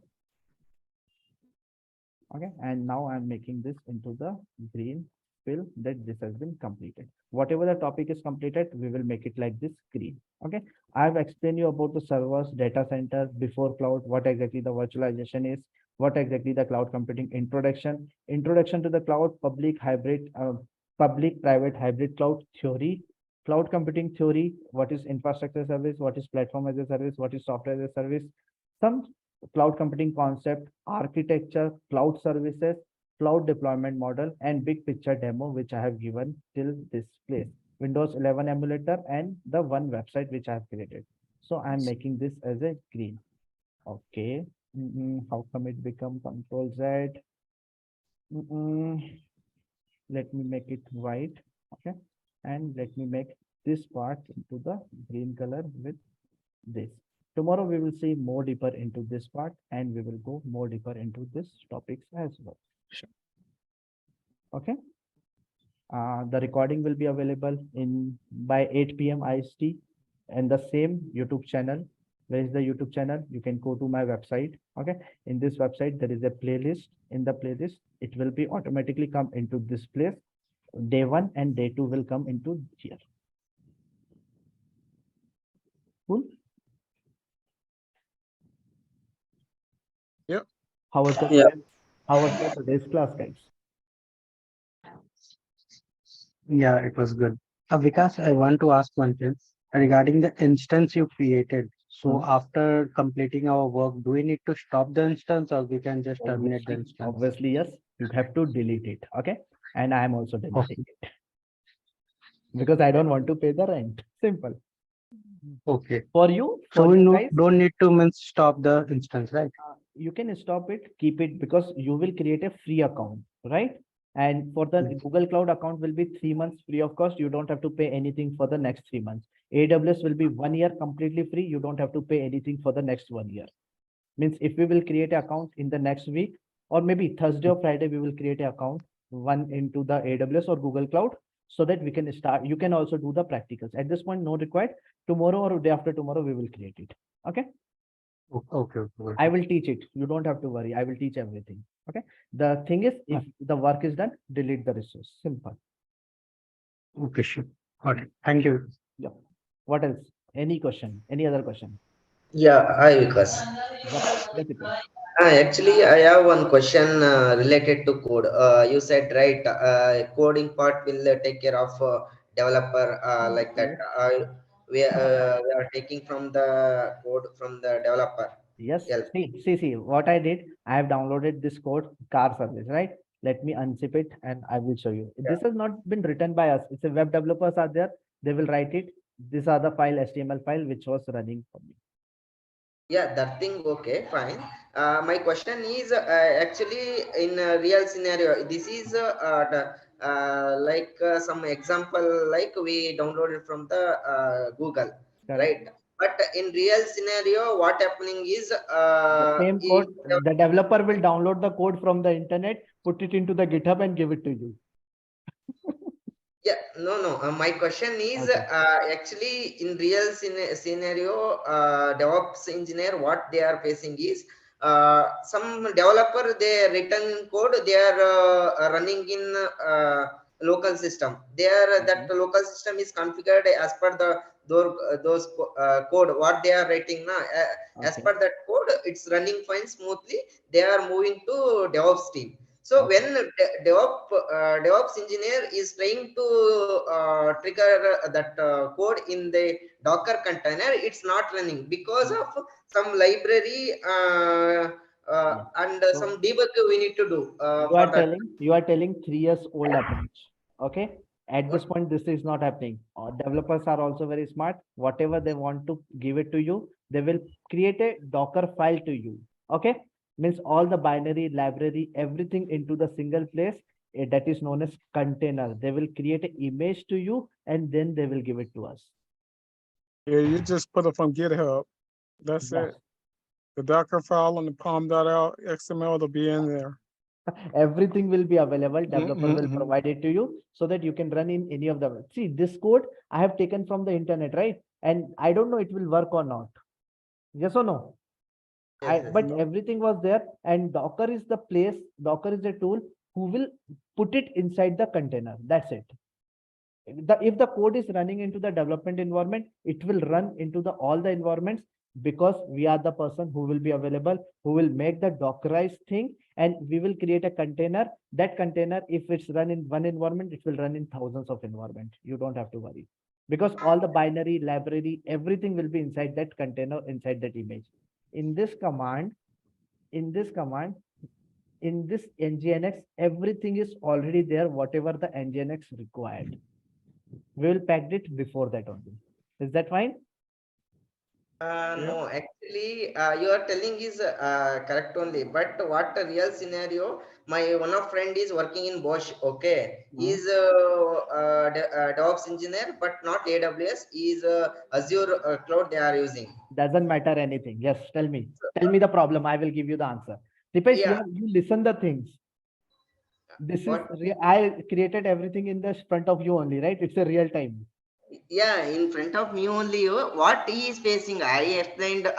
Okay, and now I'm making this into the green fill that this has been completed. Whatever the topic is completed, we will make it like this green. Okay, I've explained you about the servers, data center, before cloud, what exactly the virtualization is, what exactly the cloud computing introduction to the cloud, public private hybrid cloud theory, cloud computing theory, what is infrastructure service, what is platform as a service, what is software as a service, some cloud computing concept, architecture, cloud services, cloud deployment model, and big picture demo, which I have given till this place. Windows 11 emulator and the one website which I have created. So I'm making this as a green. Okay. How come it become Control Z? Let me make it white. Okay. And let me make this part into the green color with this. Tomorrow we will see more deeper into this part and we will go more deeper into this topics as well. Sure. Okay. The recording will be available by 8 p.m. IST and the same YouTube channel. Where is the YouTube channel? You can go to my website. Okay. In this website, there is a playlist. In the playlist, it will be automatically come into this place. Day 1 and day 2 will come into here. Cool. Yep. How was the today's class, guys? Yeah, it was good. Vikas, I want to ask one thing regarding the instance you created. So after completing our work, do we need to stop the instance or we can just terminate the instance? Obviously, yes. You have to delete it. Okay. And I am also deleting it. Because I don't want to pay the rent. Simple. Okay. For you, so we guys, don't need to stop the instance, right? You can stop it, keep it, because you will create a free account, right? And for the Google Cloud account will be 3 months free of cost. You don't have to pay anything for the next 3 months. AWS will be 1 year completely free. You don't have to pay anything for the next 1 year. Means if we will create an account in the next week, or maybe Thursday or Friday, we will create an account one into the AWS or Google Cloud, so that we can start. You can also do the practicals. At this point, no required. Tomorrow or day after tomorrow, we will create it. Okay. Okay. I will teach it. You don't have to worry. I will teach everything. Okay. The thing is, if the work is done, delete the resource. Simple. Okay, sure. Got it. Thank you. Yeah. What else? Any question? Any other question? Yeah, hi Vikas. Actually, I have one question related to code. You said, right, coding part will take care of developer like that. We are taking from the code from the developer. Yes. See, what I did, I have downloaded this code car service, right? Let me unzip it and I will show you. Yeah. This has not been written by us. It's a web developers are there. They will write it. These are the file, HTML file, which was running for me. Yeah, that thing. Okay, fine. My question is actually in a real scenario, this is like some example, like we downloaded from the Google, right? But in real scenario, what happening is the same code, the developer will download the code from the internet, put it into the GitHub and give it to you. Yeah, no. My question is actually in real scenario, DevOps engineer, what they are facing is some developer they written code they are running in local system. That local system is configured as per those code what they are writing now. As per that code, it's running fine smoothly. They are moving to DevOps team. So when DevOps engineer is trying to trigger that code in the Docker container, it's not running because of some library and some debug we need to do for that. You are telling 3 years old approach. Okay. At this point, this is not happening. Developers are also very smart. Whatever they want to give it to you, they will create a Docker file to you. Okay. Means all the binary, library, everything into the single place that is known as container. They will create an image to you and then they will give it to us. Yeah, you just put it from GitHub. That's it. The Docker file and the pom.out XML will be in there. Everything will be available. Developer will provide it to you so that you can run in any of the. See, this code I have taken from the internet, right? And I don't know it will work or not. Yes or no? But everything was there, and Docker is the place. Docker is the tool who will put it inside the container. That's it. If the code is running into the development environment, it will run into all the environments because we are the person who will be available, who will make the Dockerized thing, and we will create a container. That container, if it's run in one environment, it will run in thousands of environments. You don't have to worry because all the binary, library, everything will be inside that container, inside that image. In this nginx, everything is already there, whatever the nginx required. We will pack it before that only. Is that fine? No, actually, you are telling is correct only. But what a real scenario? My one of friend is working in Bosch. Okay, he's a DevOps engineer, but not AWS. He's Azure cloud they are using. Doesn't matter anything. Yes, tell me. Tell me the problem. I will give you the answer. Dipesh, you listen the things. This is I created everything in the front of you only, right? It's a real time. Yeah, in front of me only. What he is facing, I explained.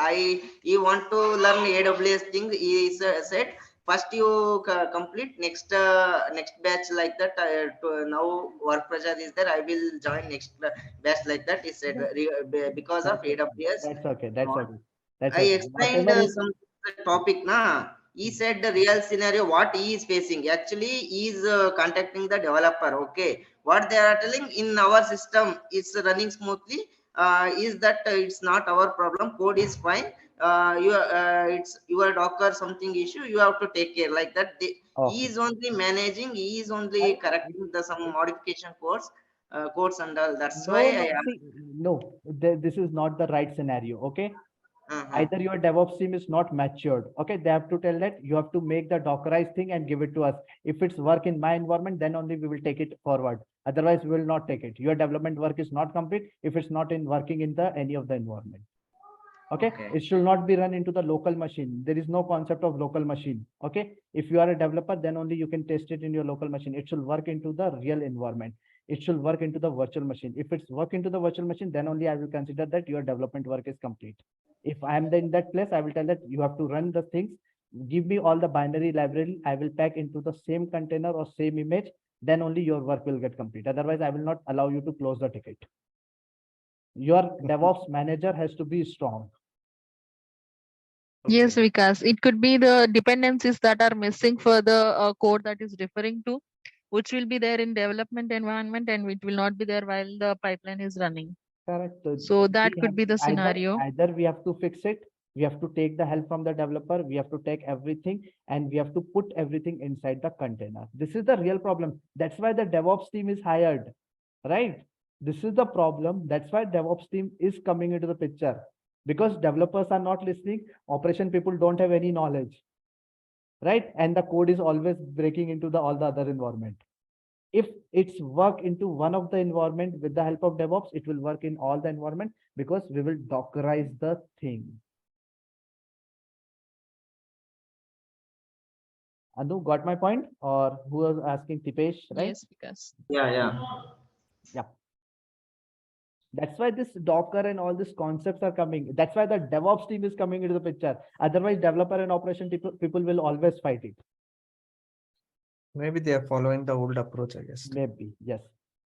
He want to learn AWS thing. He said first you complete next batch like that. Now work pressure is there. I will join next batch like that. He said because of AWS. That's okay. That's okay. That's I okay. explained some topic na. He said the real scenario what he is facing. Actually, he is contacting the developer. Okay, what they are telling in our system is running smoothly. Is that it's not our problem. Code is fine. It's your Docker something issue. You have to take care like that. He is only managing. He is only correcting some modification codes and all. That's why this is not the right scenario. Okay. Either your DevOps team is not matured. Okay, they have to tell that you have to make the Dockerized thing and give it to us. If it's work in my environment, then only we will take it forward. Otherwise, we will not take it. Your development work is not complete if it's not working in any of the environment. Okay? It should not be run into the local machine. There is no concept of local machine. Okay, if you are a developer, then only you can test it in your local machine. It should work into the real environment. It should work into the virtual machine. If it's work into the virtual machine, then only I will consider that your development work is complete. If I am in that place, I will tell that you have to run the things. Give me all the binary library. I will pack into the same container or same image. Then only your work will get complete. Otherwise, I will not allow you to close the ticket. Your DevOps manager has to be strong. Yes, Vikas. It could be the dependencies that are missing for the code that is referring to, which will be there in development environment and it will not be there while the pipeline is running. Correct. So that could be the scenario. Either we have to fix it, we have to take the help from the developer, we have to take everything and we have to put everything inside the container. This is the real problem. That's why the DevOps team is hired, right? This is the problem. That's why DevOps team is coming into the picture. Because developers are not listening, operation people don't have any knowledge, right? And the code is always breaking into all the other environment. If it's work into one of the environment with the help of DevOps, it will work in all the environment because we will Dockerize the thing. Anu, got my point? Or who was asking? Tipesh, right? Yes, because yeah. Yeah. That's why this Docker and all these concepts are coming. That's why the DevOps team is coming into the picture. Otherwise, developer and operation people will always fight it. Maybe they are following the old approach, I guess. Maybe, yes.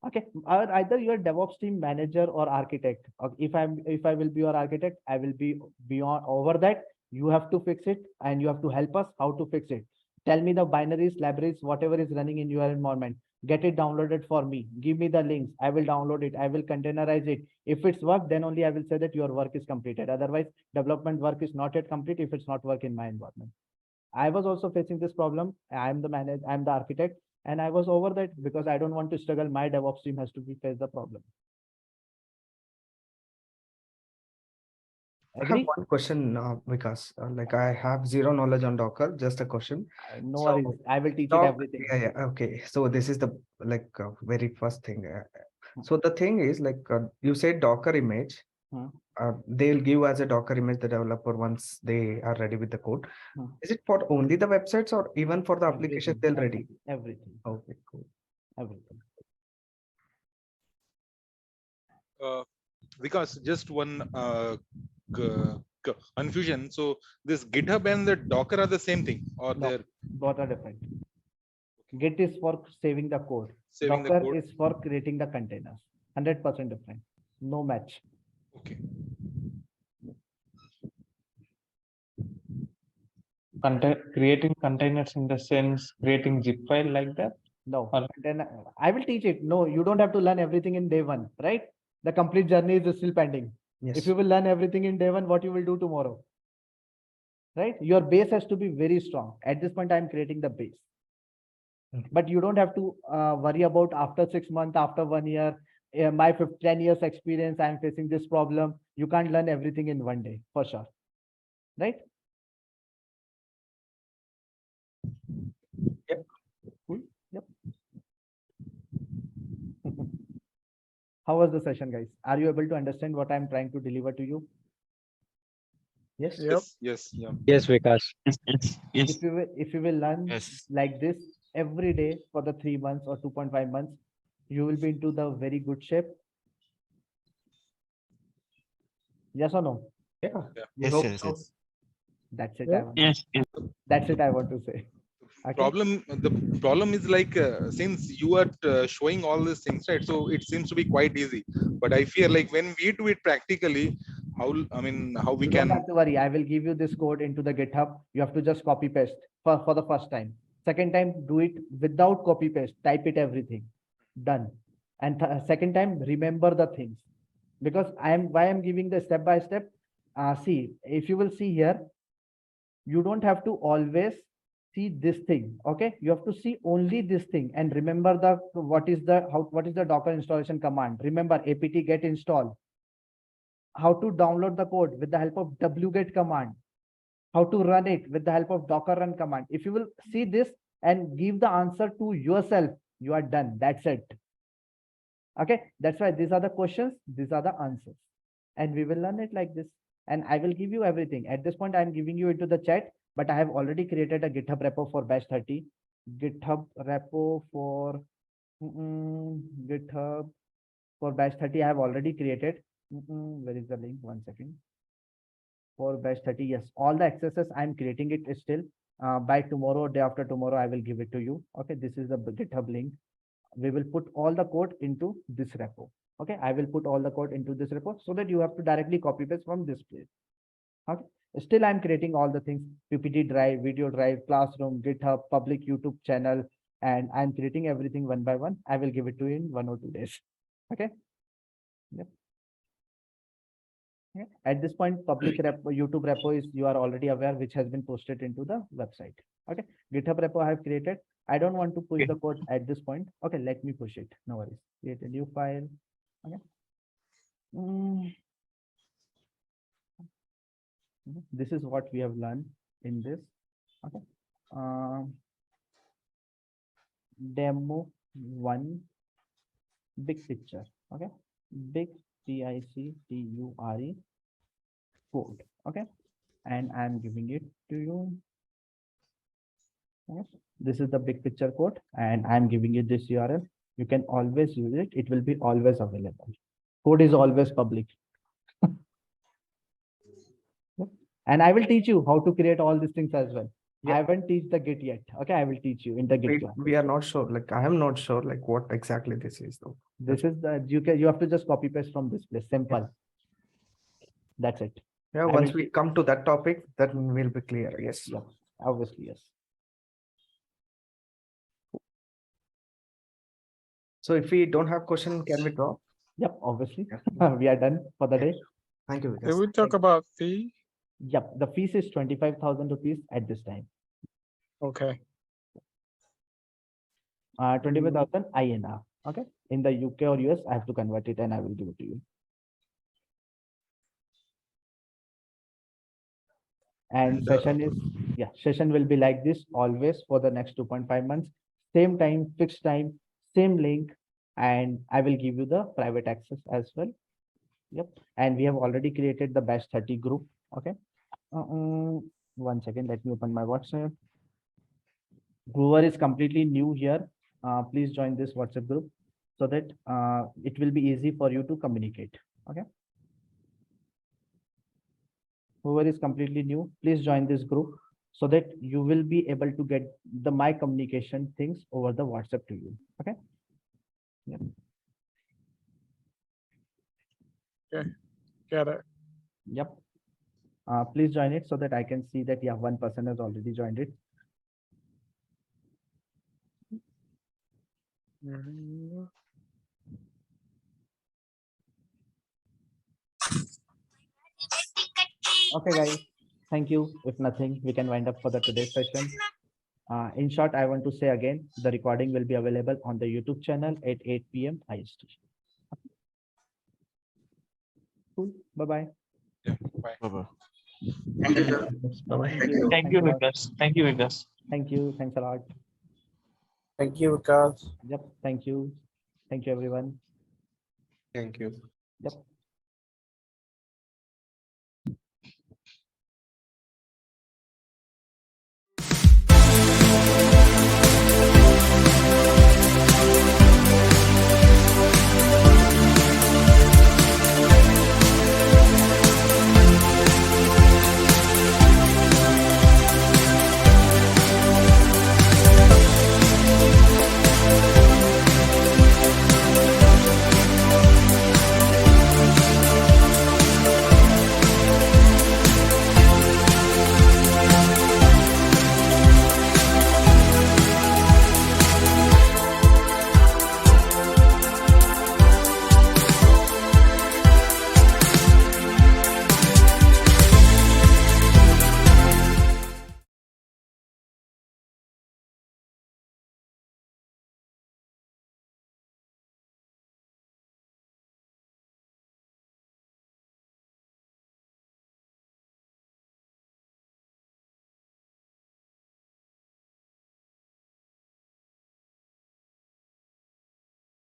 Okay. Or either you're DevOps team manager or architect. Or if I will be your architect, I will be beyond over that. You have to fix it and you have to help us how to fix it. Tell me the binaries, libraries, whatever is running in your environment. Get it downloaded for me. Give me the links. I will download it. I will containerize it. If it's work, then only I will say that your work is completed. Otherwise, development work is not yet complete if it's not work in my environment. I was also facing this problem. I'm the manager, I'm the architect, and I was over that because I don't want to struggle. My DevOps team has to face the problem. I have one question, Vikas. Like I have zero knowledge on Docker. Just a question. No worries. I will teach it everything. Yeah. Okay. So this is the very first thing. So the thing is like you said Docker image. They'll give as a Docker image the developer once they are ready with the code. Is it for only the websites or even for the application they'll ready? Everything. Okay, cool. Everything. Because just one confusion. So this GitHub and the Docker are the same thing, or no, they're both are different. Git is for saving the code. Saving Docker the code. is for creating the containers. 100% different. No match. Okay. Creating containers in the sense creating zip file like that? No, then I will teach it. No, you don't have to learn everything in day one, right? The complete journey is still pending. Yes. If you will learn everything in day one, what you will do tomorrow? Right? Your base has to be very strong. At this point, I'm creating the base. But you don't have to worry about after 6 months, after 1 year, my 10 years experience, I'm facing this problem. You can't learn everything in one day, for sure. Right? Yep. Cool. Yep. How was the session, guys? Are you able to understand what I'm trying to deliver to you? Yes. Yep. Yes. Yeah. Yes, Vikas. Yes. If you will learn like this every day for the 3 months or 2.5 months, you will be into the very good shape. Yes or no? Yeah. Yes. That's it. Yeah. That's it I want to say. Okay. The problem is like since you are showing all these things, right? So it seems to be quite easy. But I fear like when we do it practically, how we can. Don't have to worry. I will give you this code into the GitHub. You have to just copy paste for the first time. Second time, do it without copy paste. Type it everything. Done. And second time, remember the things. Because why I'm giving the step by step. See, if you will see here, you don't have to always see this thing. Okay, you have to see only this thing and remember what is the Docker installation command. Remember apt get install. How to download the code with the help of wget command. How to run it with the help of docker run command. If you will see this and give the answer to yourself, you are done. That's it. Okay, that's why these are the questions, these are the answers, and we will learn it like this. And I will give you everything. At this point, I'm giving you into the chat, but I have already created a GitHub repo for Batch-30. GitHub repo for GitHub for Batch-30. I have already created. Where is the link? 1 second. For Batch-30, yes, all the accesses I'm creating it still. By tomorrow, day after tomorrow, I will give it to you. Okay, this is the GitHub link. We will put all the code into this repo. Okay, I will put all the code into this repo so that you have to directly copy paste from this place. Okay, still I'm creating all the things: PPT drive, video drive, classroom, GitHub, public YouTube channel, and I'm creating everything one by one. I will give it to you in 1 or 2 days. Okay. Yep. Yeah. At this point, public repo, YouTube repo is, you are already aware, which has been posted into the website. Okay, GitHub repo I have created. I don't want to push the code at this point. Okay, let me push it. No worries. Create a new file. Okay. This is what we have learned in this. Okay. Demo 1 big picture. Okay. Big PICTURE code. Okay. And I'm giving it to you. Okay. This is the big picture code, and I'm giving you this URL. You can always use it. It will be always available. Code is always public. And I will teach you how to create all these things as well. I haven't teach the Git yet. Okay, I will teach you in the Git class. We are not sure. Like I am not sure like what exactly this is though. This is the you have to just copy paste from this place. Simple. That's it. Yeah, once we come to that topic, that will be clear. Yes. Yeah, obviously, yes. So if we don't have question, can we drop? Yep, obviously. We are done for the day. Thank you. Did we talk about fee? Yep, the fees is 25,000 rupees at this time. Okay. 25,000 INR. Okay. In the UK or US, I have to convert it and I will give it to you. And session is, session will be like this always for the next 2.5 months. Same time, fixed time, same link, and I will give you the private access as well. Yep. And we have already created the Batch-30 group. Okay. 1 second. Let me open my WhatsApp. Whoever is completely new here, please join this WhatsApp group so that it will be easy for you to communicate. Okay. Whoever is completely new, please join this group so that you will be able to get the my communication things over the WhatsApp to you. Okay. Yep. Okay. Got it. Yep. Please join it so that I can see that one person has already joined it. Okay, guys. Thank you. If nothing, we can wind up for the today's session. In short, I want to say again, the recording will be available on the YouTube channel at 8 p.m. IST. Cool. Bye-bye. Yeah, bye. Bye-bye. Bye-bye. Thank you, Vikas. Thank you, Vikas. Thank you. Thanks a lot. Thank you, Vikas. Yep. Thank you. Thank you, everyone. Thank you. Yep.